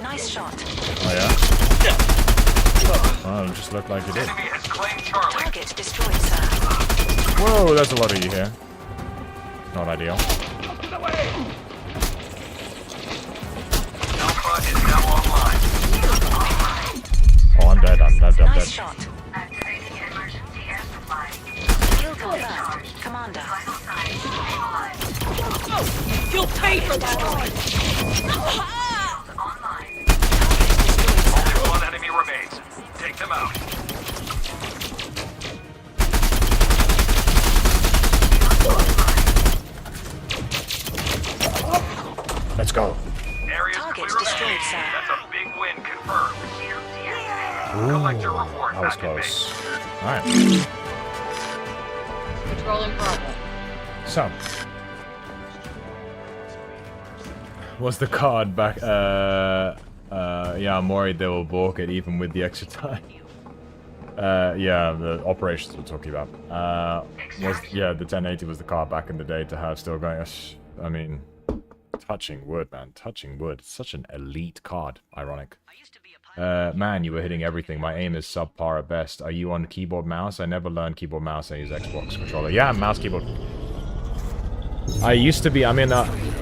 B: Nice shot.
A: Oh yeah? Oh, it just looked like you did.
K: Enemy has claimed Charlie.
B: Target destroyed, sir.
A: Whoa, there's a lot of you here. Not ideal.
K: Alpha is now online.
A: Oh, I'm dead. I'm dead.
B: Nice shot.
H: Activating emergency air supply.
B: Kill confirmed. Commander.
H: Vital signs stabilized.
L: You'll pay for that!
H: Shield online.
K: Only one enemy remains. Take them out.
A: Let's go.
K: Area's
B: Target
K: clear of
B: destroyed,
K: enemies.
B: sir.
K: That's a big win confirmed.
H: Shield deactivated.
A: Ooh,
K: Collect your reward
A: that was
K: back in base.
A: close. Alright.
L: Controlling Bravo.
A: So. Was the card back? Yeah, I'm worried they will balk it even with the extra time. Yeah, the operations we're talking about. Yeah, the 1080 was the card back in the day to have still going. I mean, touching wood, man. Touching wood. It's such an elite card. Ironic. Man, you were hitting everything. My aim is subpar at best. Are you on keyboard mouse? I never learned keyboard mouse. I use Xbox controller. Yeah, mouse keyboard. I used to be, I mean,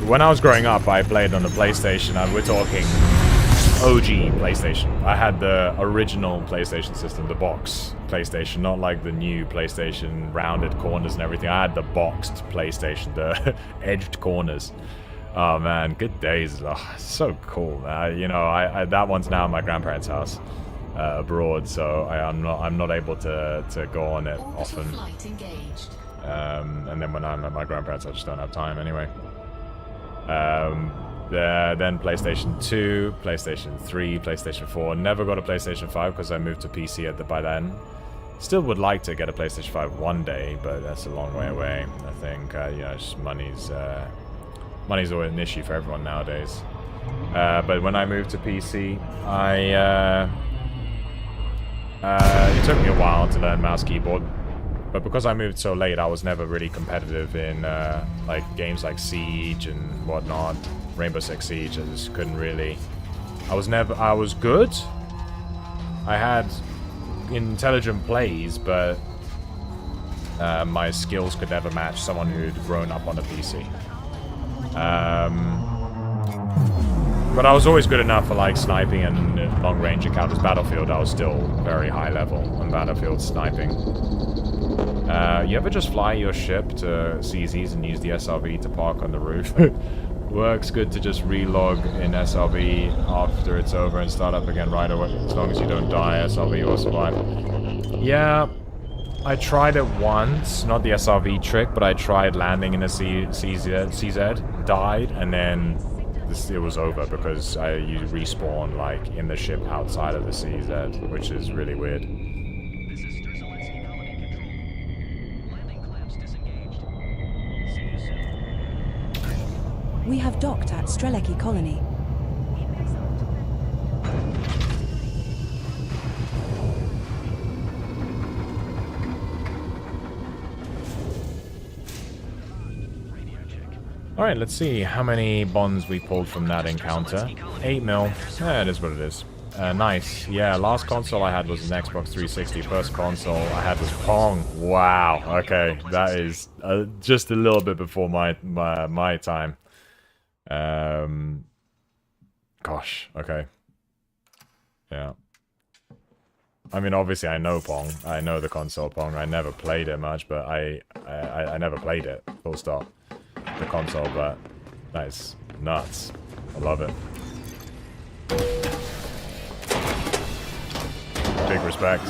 A: when I was growing up, I played on the PlayStation, and we're talking OG PlayStation. I had the original PlayStation system, the box PlayStation, not like the new PlayStation, rounded corners and everything. I had the boxed PlayStation, the edged corners. Oh man, good days. Oh, so cool. You know, that one's now in my grandparents' house abroad, so I'm not able to go on it often. And then when I'm at my grandparents', I just don't have time anyway. Then PlayStation 2, PlayStation 3, PlayStation 4. Never got a PlayStation 5 because I moved to PC by then. Still would like to get a PlayStation 5 one day, but that's a long way away. I think you know, just money's always an issue for everyone nowadays. But when I moved to PC, it took me a while to learn mouse keyboard. But because I moved so late, I was never really competitive in like games like Siege and whatnot, Rainbow Six Siege. I just couldn't really. I was good. I had intelligent plays, but my skills could never match someone who'd grown up on a PC. But I was always good enough for like sniping and long-range encounters. Battlefield, I was still very high level on Battlefield sniping. You ever just fly your ship to CZs and use the SRV to park on the roof? Works good to just relog in SRV after it's over and start up again right away. As long as you don't die, SRV will survive. Yeah, I tried it once. Not the SRV trick, but I tried landing in a CZ, died, and then it was over because you respawn like in the ship outside of the CZ, which is really weird.
G: We have docked at Streleki Colony.
A: Alright, let's see how many bonds we pulled from that encounter. 8 mil. Yeah, it is what it is. Nice. Yeah, last console I had was an Xbox 360. First console I had was Pong. Wow. Okay, that is just a little bit before my time. Gosh. Okay. Yeah. I mean, obviously I know Pong. I know the console Pong. I never played it much, but I never played it. Full stop. The console, but that is nuts. I love it. Big respect.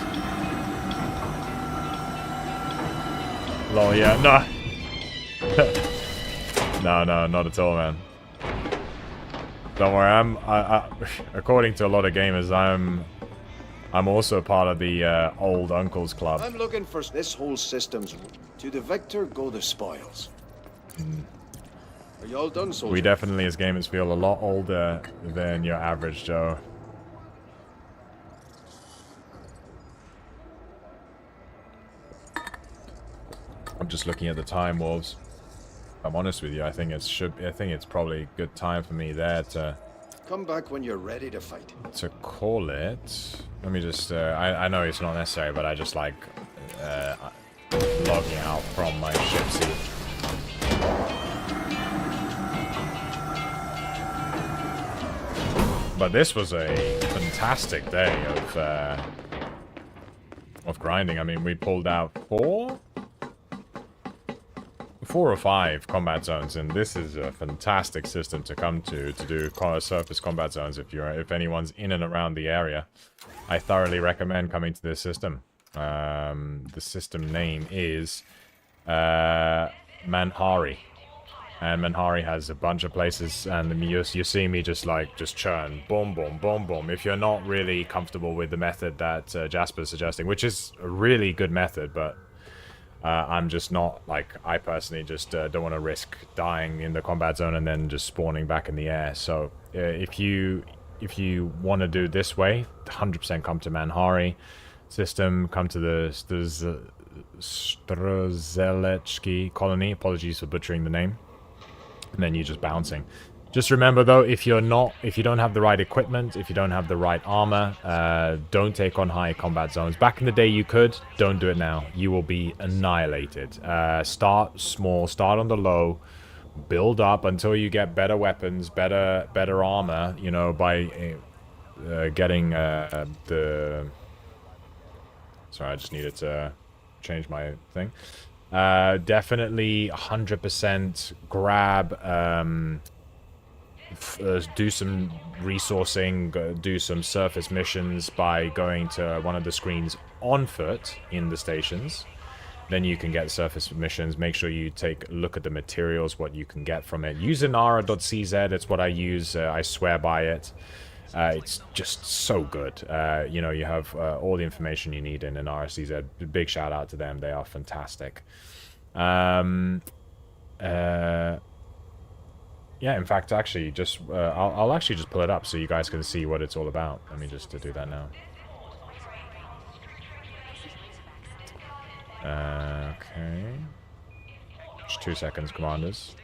A: Lol, yeah, no. No, not at all, man. Don't worry, according to a lot of gamers, I'm also part of the old uncles club.
J: I'm looking for this whole system's. To the victor go the spoils. Are you all done, soldier?
A: We definitely, as gamers, feel a lot older than your average Joe. I'm just looking at the time, Wolves. If I'm honest with you, I think it's probably a good time for me there to
J: come back when you're ready to fight.
A: To call it. Let me just. I know it's not necessary, but I just like logging out from my ship seat. But this was a fantastic day of grinding. I mean, we pulled out 4 or 5 combat zones, and this is a fantastic system to come to do surface combat zones if anyone's in and around the area. I thoroughly recommend coming to this system. The system name is Manhari. And Manhari has a bunch of places, and you see me just churn, boom, boom, boom, boom. If you're not really comfortable with the method that Jasper's suggesting, which is a really good method, but I'm just not, I personally just don't want to risk dying in the combat zone and then just spawning back in the air. So if you want to do this way, 100% come to Manhari system, come to the Strzeleczki colony. Apologies for butchering the name. And then you're just bouncing. Just remember though, if you don't have the right equipment, if you don't have the right armor, don't take on high combat zones. Back in the day you could, don't do it now. You will be annihilated. Start small, start on the low, build up until you get better weapons, better armor, you know, by getting the... Sorry, I just needed to change my thing. Definitely 100% grab, do some resourcing, do some surface missions by going to one of the screens on foot in the stations. Then you can get surface missions. Make sure you take a look at the materials, what you can get from it. Use inara.cz, it's what I use. I swear by it. It's just so good. You know, you have all the information you need in inara.cz. Big shout out to them. They are fantastic. Yeah, in fact, actually, just I'll actually just pull it up so you guys can see what it's all about. Let me just do that now. Okay. Just 2 seconds, commanders.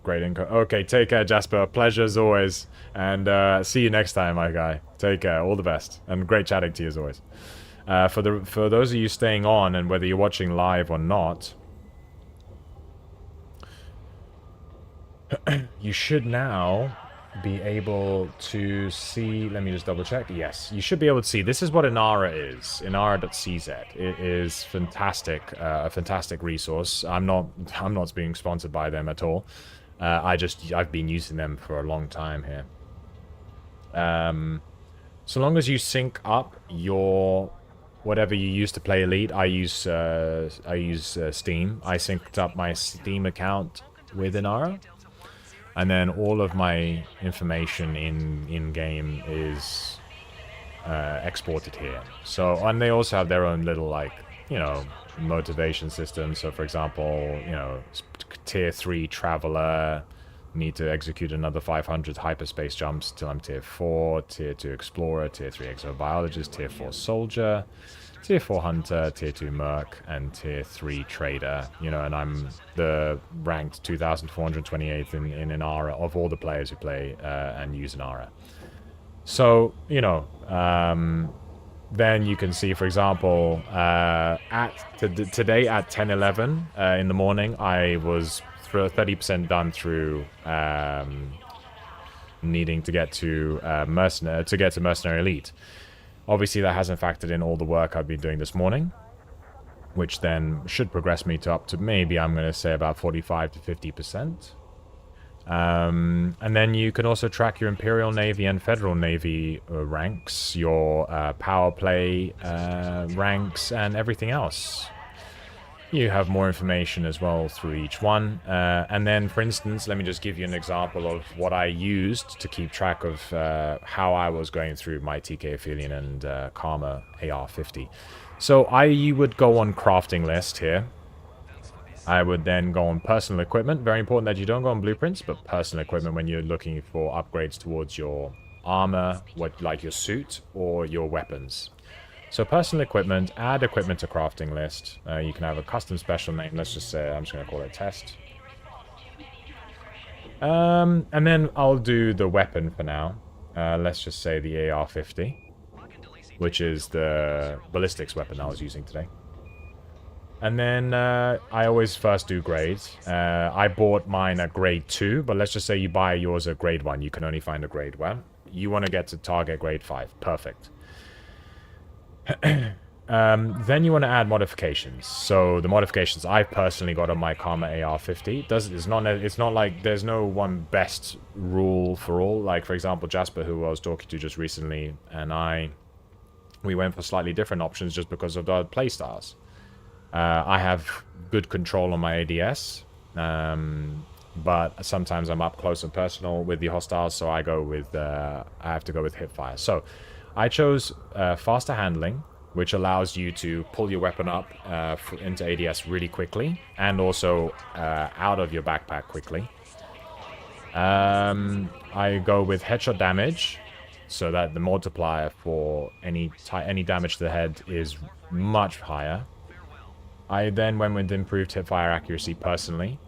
A: Great info. Okay, take care, Jasper. Pleasure as always. And see you next time, my guy. Take care. All the best. And great chatting to you as always. For those of you staying on, and whether you're watching live or not, you should now be able to see... Let me just double check. Yes, you should be able to see. This is what Inara is. Inara.cz. It is fantastic. A fantastic resource. I'm not being sponsored by them at all. I've been using them for a long time here. So long as you sync up your whatever you use to play Elite, I use Steam. I synced up my Steam account with Inara, and then all of my information in game is exported here. So, and they also have their own little, like, you know, motivation system. So, for example, you know, tier 3 traveler, need to execute another 500 hyperspace jumps till I'm tier 4, tier 2 explorer, tier 3 exobiologist, tier 4 soldier, tier 4 hunter, tier 2 merc, and tier 3 trader. You know, and I'm the ranked 2428th in Inara of all the players who play and use Inara. So, you know, then you can see, for example, today at 10:11 in the morning, I was 30% done through needing to get to Mercenary Elite. Obviously, that hasn't factored in all the work I've been doing this morning, which then should progress me to up to maybe, I'm going to say, about 45 to 50%. And then you can also track your Imperial Navy and Federal Navy ranks, your power play ranks, and everything else. You have more information as well through each one. And then, for instance, let me just give you an example of what I used to keep track of how I was going through my TK Aphelion and Karma AR-50. So you would go on crafting list here. I would then go on personal equipment. Very important that you don't go on blueprints, but personal equipment when you're looking for upgrades towards your armor, like your suit, or your weapons. So personal equipment, add equipment to crafting list. You can have a custom special name. Let's just say, I'm just going to call it test. And then I'll do the weapon for now. Let's just say the AR-50, which is the ballistics weapon I was using today. And then I always first do grades. I bought mine at grade 2, but let's just say you buy yours at grade 1. You can only find a grade 1. You want to get to target grade 5. Perfect. Then you want to add modifications. So the modifications I personally got on my Karma AR-50, it's not like there's no one best rule for all. Like, for example, Jasper, who I was talking to just recently, and we went for slightly different options just because of the playstyles. I have good control on my ADS, but sometimes I'm up close and personal with the hostiles, so I have to go with hipfire. So I chose faster handling, which allows you to pull your weapon up into ADS really quickly, and also out of your backpack quickly. I go with headshot damage, so that the multiplier for any damage to the head is much higher. I then went with improved hipfire accuracy personally,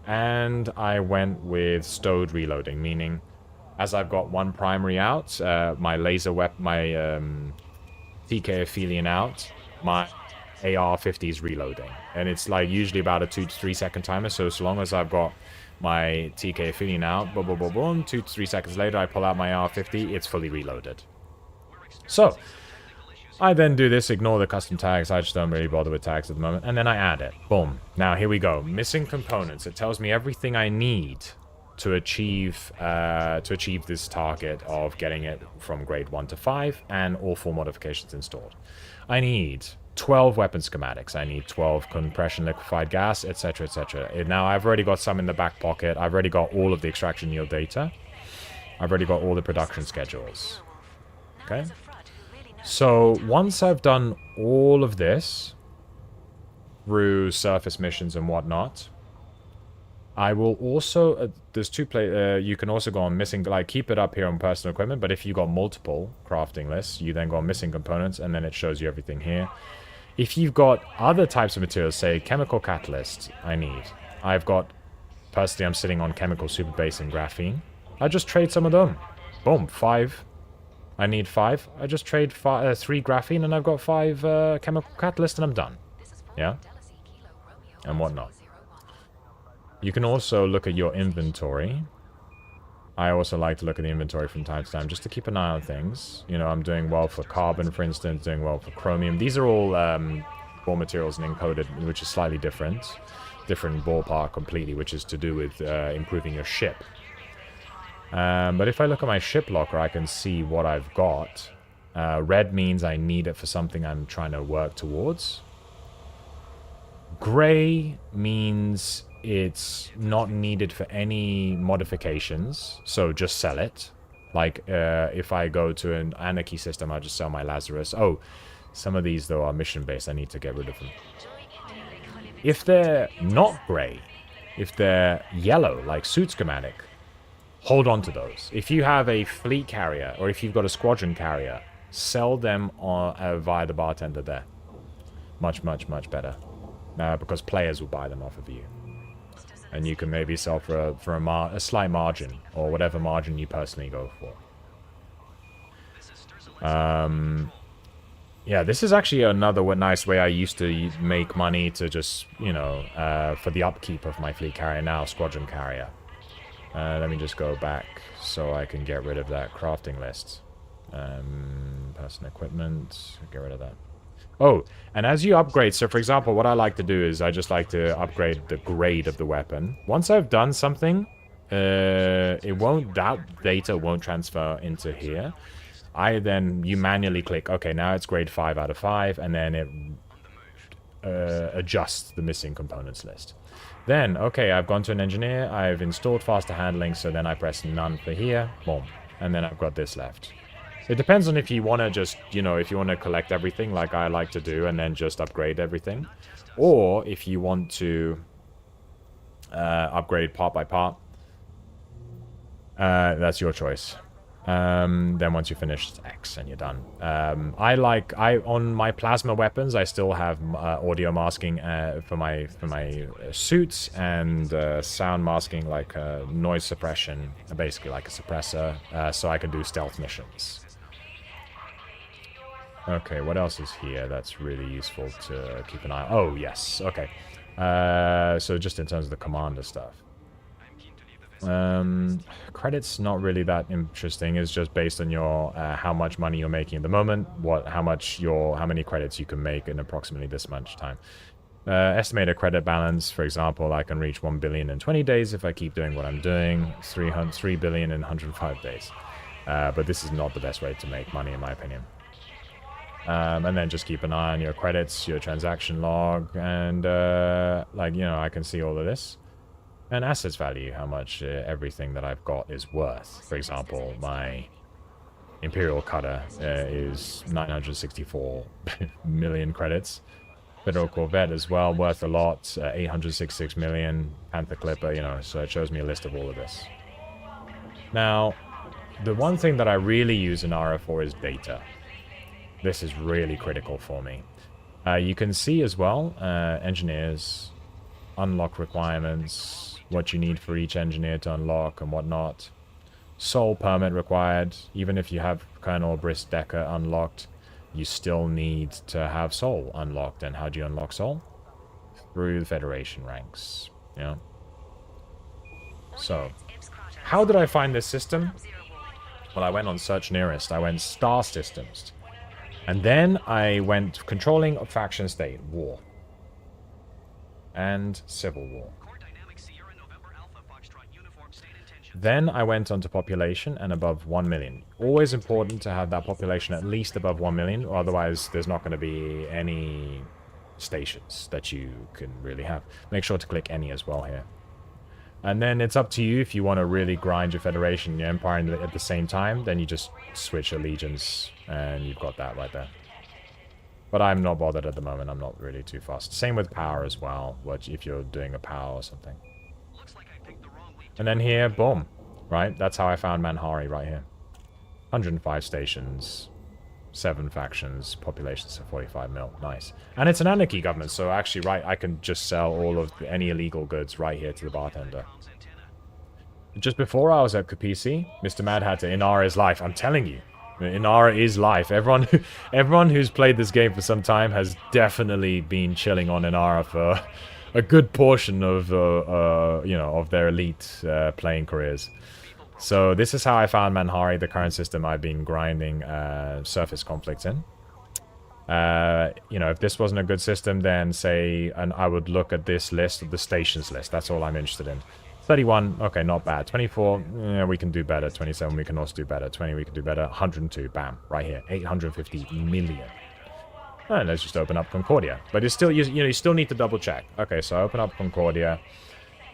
A: and I went with stowed reloading, meaning as I've got one primary out, my laser weapon, my TK Aphelion out, my AR-50 is reloading, and it's like usually about a 2 to 3 second timer. So long as I've got my TK feeding out, boom, boom, boom, boom. 2 to 3 seconds later, I pull out my R50, it's fully reloaded. So, I then do this, ignore the custom tags, I just don't really bother with tags at the moment, and then I add it. Boom. Now, here we go. Missing components. It tells me everything I need to achieve this target of getting it from grade 1 to 5, and all 4 modifications installed. I need 12 weapon schematics, I need 12 compression liquefied gas, etc, etc. Now, I've already got some in the back pocket, I've already got all of the extraction yield data, I've already got all the production schedules. Okay? So, once I've done all of this, through surface missions and whatnot, I will also, there's you can also go on missing, like, keep it up here on personal equipment, but if you got multiple crafting lists, you then go on missing components, and then it shows you everything here. If you've got other types of materials, say chemical catalysts, I've got, personally I'm sitting on chemical super base and graphene, I just trade some of them. Boom, 5. I need 5. I just trade 3 graphene, and I've got 5 chemical catalysts, and I'm done. Yeah? And whatnot. You can also look at your inventory. I also like to look at the inventory from time to time, just to keep an eye on things. You know, I'm doing well for carbon, for instance, doing well for chromium. These are all raw materials and encoded, which is slightly different. Different ballpark completely, which is to do with improving your ship. But if I look at my ship locker, I can see what I've got. Red means I need it for something I'm trying to work towards. Grey means it's not needed for any modifications, so just sell it. Like, if I go to an Anarchy system, I'll just sell my Lazarus. Oh, some of these, though, are mission-based. I need to get rid of them. If they're not grey, if they're yellow, like suit schematic, hold on to those. If you have a fleet carrier, or if you've got a squadron carrier, sell them via the bartender there. Much, much, much better. Because players will buy them off of you. And you can maybe sell for a slight margin, or whatever margin you personally go for. Yeah, this is actually another nice way I used to make money to just, you know, for the upkeep of my fleet carrier now, squadron carrier. Let me just go back so I can get rid of that crafting list. Personal equipment, get rid of that. Oh, and as you upgrade, so for example, what I like to do is I just like to upgrade the grade of the weapon. Once I've done something, that data won't transfer into here. You manually click, okay, now it's grade 5 out of 5, and then it adjusts the missing components list. Then, okay, I've gone to an engineer, I've installed faster handling, so then I press none for here, boom, and then I've got this left. It depends on if you want to just, you know, if you want to collect everything like I like to do and then just upgrade everything. Or if you want to upgrade part by part. That's your choice. Then once you finish, it's X and you're done. On my plasma weapons, I still have audio masking for my suits, and sound masking, like noise suppression, basically like a suppressor, so I can do stealth missions. Okay, what else is here that's really useful to keep an eye on? Oh, yes, okay. So just in terms of the commander stuff. Credits not really that interesting. It's just based on your how much money you're making at the moment, how many credits you can make in approximately this much time. Estimated credit balance, for example, I can reach 1 billion in 20 days if I keep doing what I'm doing. 3 billion in 105 days. But this is not the best way to make money, in my opinion. And then just keep an eye on your credits, your transaction log, and I can see all of this. And assets value, how much everything that I've got is worth. For example, my Imperial Cutter is 964 million credits. Federal Corvette as well, worth a lot, 866 million. Panther Clipper, so it shows me a list of all of this. Now, the one thing that I really use in RF4 is data. This is really critical for me. You can see as well, engineers, unlock requirements, what you need for each engineer to unlock and whatnot. Soul permit required. Even if you have Colonel Brisk Decker unlocked, you still need to have Soul unlocked. And how do you unlock Soul? Through the Federation ranks. So, how did I find this system? Well, I went on Search Nearest. I went Star Systems. And then I went Controlling of Faction State, War. And Civil War. Then I went on to Population and above 1 million. Always important to have that population at least above 1 million, or otherwise there's not going to be any stations that you can really have. Make sure to click any as well here. And then it's up to you if you want to really grind your Federation and your Empire at the same time, then you just switch allegiance and you've got that right there. But I'm not bothered at the moment, I'm not really too fast. Same with power as well, if you're doing a power or something. And then here, boom. Right, that's how I found Manhari right here. 105 stations, 7 factions, populations of 45 mil. Nice. And it's an anarchy government, so actually, right, I can just sell all of any illegal goods right here to the bartender. Just before I was at Capisi, Mr. Mad had to Inara his life. I'm telling you, Inara is life. Everyone who's played this game for some time has definitely been chilling on Inara for a good portion of, you know, of their elite playing careers. So this is how I found Manhari, the current system I've been grinding surface conflicts in. You know, if this wasn't a good system, then say, and I would look at this list, the stations list. That's all I'm interested in. 31, okay, not bad. 24, yeah, we can do better. 27, we can also do better. 20, we can do better. 102, bam, right here. 850 million. And let's just open up Concordia. But it's still, you still need to double check. Okay, so open up Concordia.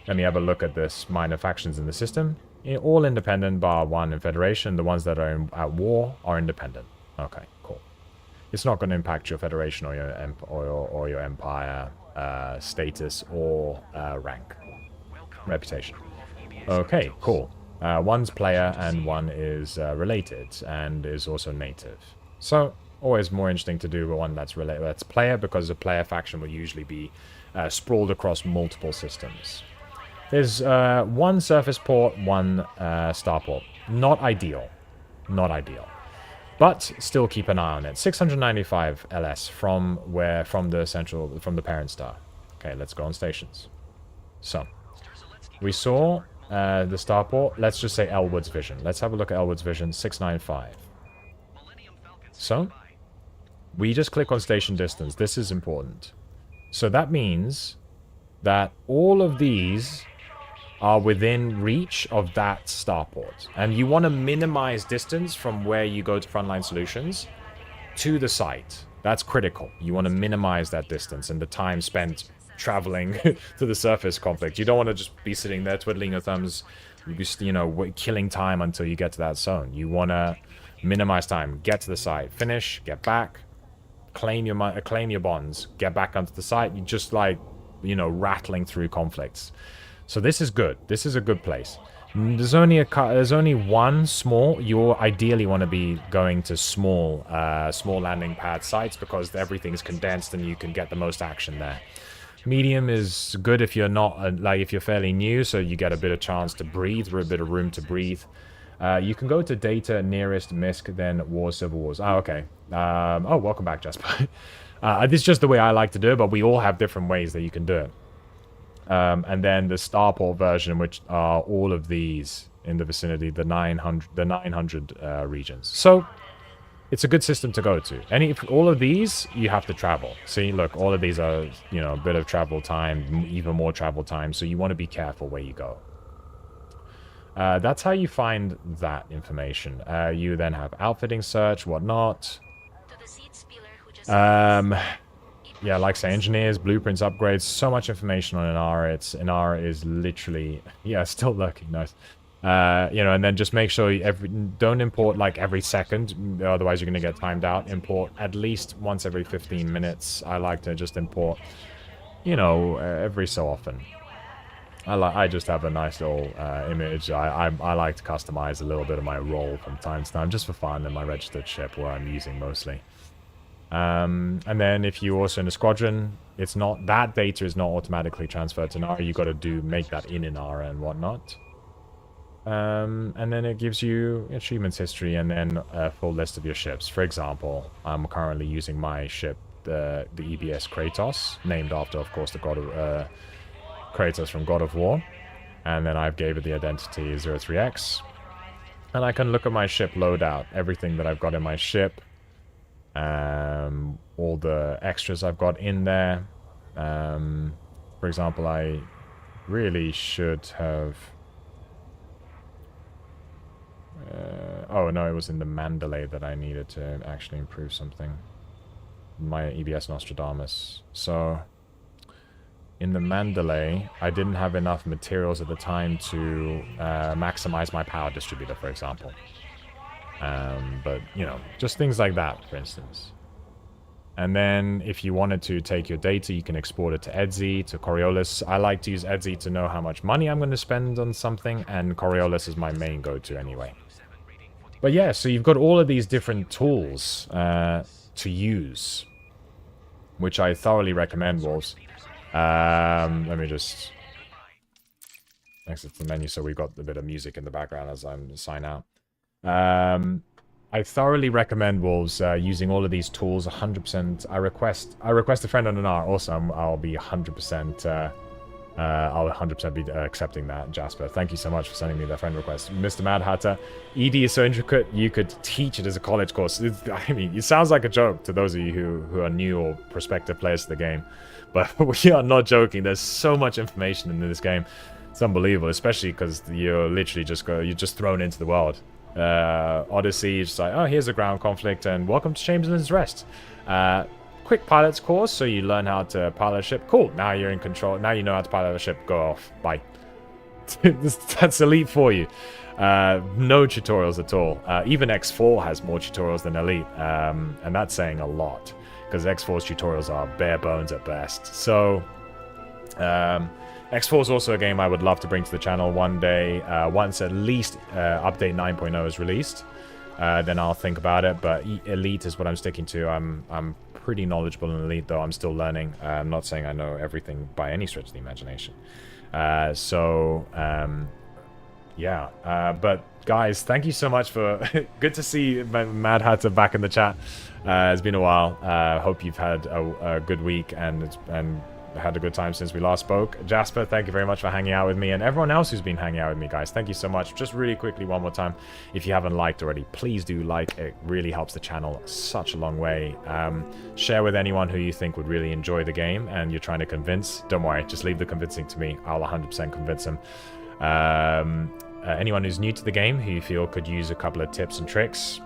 A: Let me have a look at this minor factions in the system. All independent, bar one in Federation. The ones that are at war are independent. Okay, cool. It's not going to impact your Federation or your Empire status or rank. Reputation. Okay, cool. One's player and one is related and is also native. So, always more interesting to do with one that's related. That's player, because the player faction will usually be sprawled across multiple systems. There's one surface port, one starport. Not ideal. Not ideal. But still keep an eye on it. 695 LS from the parent star. Okay, let's go on stations. So, we saw the starport. Let's just say Elwood's Vision. Let's have a look at Elwood's Vision, 695. So, we just click on station distance. This is important. So that means that all of these are within reach of that starport. And you want to minimize distance from where you go to Frontline Solutions to the site. That's critical. You want to minimize that distance and the time spent traveling to the surface conflict. You don't want to just be sitting there twiddling your thumbs, you know, killing time until you get to that zone. You want to minimize time. Get to the site. Finish. Get back. Claim your bonds. Get back onto the site. You just like, you know, rattling through conflicts. So this is good. This is a good place. There's only one small. You ideally want to be going to small landing pad sites because everything is condensed and you can get the most action there. Medium is good if you're not like if you're fairly new, so you get a bit of chance to breathe, or a bit of room to breathe. You can go to data nearest MISC, then Wars, Civil Wars. Oh, okay. Oh, welcome back, Jasper. This is just the way I like to do it, but we all have different ways that you can do it. And then the starport version, which are all of these in the vicinity, the 900 regions. So it's a good system to go to. All of these, you have to travel. See, look, all of these are, you know, a bit of travel time, even more travel time, so you want to be careful where you go. That's how you find that information. You then have outfitting search, whatnot. Yeah, like say engineers, blueprints, upgrades, so much information on Inara. Inara is literally, yeah, still lurking, nice. You know, and then just make sure don't import like every second, otherwise you're going to get timed out. Import at least once every 15 minutes. I like to just import, you know, every so often. I just have a nice little image. I like to customize a little bit of my role from time to time, just for fun, and my registered ship, where I'm using mostly. And then if you're also in a squadron, it's not, that data is not automatically transferred to Inara. You got to make that in Inara and whatnot. And then it gives you achievements history and then a full list of your ships. For example, I'm currently using my ship, the EBS Kratos, named after, of course, the god of Kratos from God of War. And then I've gave it the identity 03X. And I can look at my ship loadout, everything that I've got in my ship. All the extras I've got in there. For example, I really should have... oh, no, it was in the Mandalay that I needed to actually improve something. My EBS Nostradamus. So, in the Mandalay, I didn't have enough materials at the time to maximize my power distributor, for example. But, you know, just things like that, for instance. And then, if you wanted to take your data, you can export it to Etsy, to Coriolis. I like to use Etsy to know how much money I'm going to spend on something, and Coriolis is my main go-to anyway. But yeah, so you've got all of these different tools to use, which I thoroughly recommend, Wolves. Let me just exit the menu so we've got a bit of music in the background as I'm sign out. I thoroughly recommend, Wolves, using all of these tools 100%. I request a friend on an hour. Also, I'll be 100%. I'll 100% be accepting that, Jasper. Thank you so much for sending me that friend request. Mr. Mad Hatter, ED is so intricate, you could teach it as a college course. I mean, it sounds like a joke to those of you who are new or prospective players to the game. But we are not joking. There's so much information in this game. It's unbelievable, especially because you're literally you're just thrown into the world. Odyssey is just like, oh, here's a ground conflict, and welcome to Chamberlain's Rest. Quick pilot's course, so you learn how to pilot a ship. Cool, now you're in control. Now you know how to pilot a ship. Go off. Bye. That's Elite for you. No tutorials at all. Even X4 has more tutorials than Elite, and that's saying a lot, because X4's tutorials are bare bones at best. So, X4 is also a game I would love to bring to the channel one day. Once at least update 9.0 is released, then I'll think about it. But Elite is what I'm sticking to. I'm pretty knowledgeable in Elite, though I'm still learning. I'm not saying I know everything by any stretch of the imagination. Yeah. But guys, thank you so much for... Good to see Mad Hatter back in the chat. It's been a while. Hope you've had a good week and had a good time since we last spoke. Jasper, thank you very much for hanging out with me, and everyone else who's been hanging out with me, guys. Thank you so much. Just really quickly, one more time, if you haven't liked already, please do like. It really helps the channel such a long way. Share with anyone who you think would really enjoy the game and you're trying to convince. Don't worry, just leave the convincing to me. I'll 100% convince them. Anyone who's new to the game who you feel could use a couple of tips and tricks,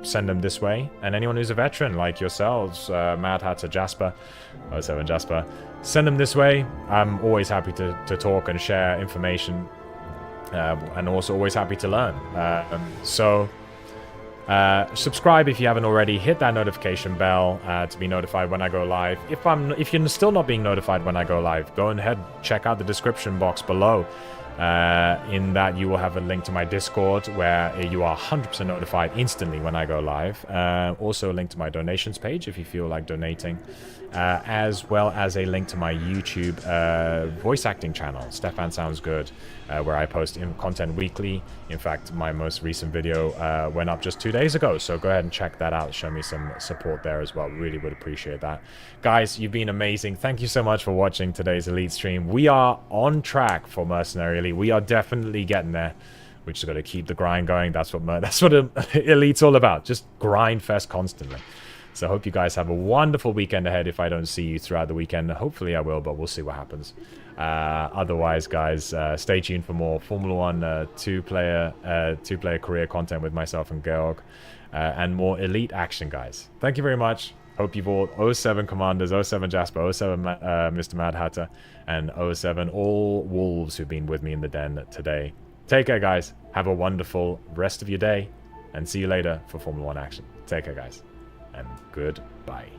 A: send them this way. And anyone who's a veteran like yourselves, Mad Hatter, Jasper, 07 Jasper, send them this way. I'm always happy to talk and share information, and also always happy to learn. Subscribe if you haven't already. Hit that notification bell to be notified when I go live. If you're still not being notified when I go live, go ahead, check out the description box below. In that you will have a link to my Discord where you are 100% notified instantly when I go live. Also a link to my donations page if you feel like donating, as well as a link to my YouTube voice acting channel, Stefan Sounds Good, where I post content weekly. In fact, my most recent video went up just 2 days ago, so go ahead and check that out. Show me some support there as well. Really would appreciate that. Guys, you've been amazing. Thank you so much for watching today's Elite stream. We are on track for Mercenary Elite. We are definitely getting there. We just got to keep the grind going. That's what Elite's all about. Just grind fest constantly. So I hope you guys have a wonderful weekend ahead. If I don't see you throughout the weekend, hopefully I will, but we'll see what happens. Otherwise, guys, stay tuned for more Formula 1 two-player career content with myself and Georg, and more Elite action, guys. Thank you very much. Hope you've all 07 Commanders, 07 Jasper, 07 Mr. Mad Hatter, and 07 all Wolves who've been with me in the den today. Take care, guys. Have a wonderful rest of your day, and see you later for Formula 1 action. Take care, guys, and goodbye.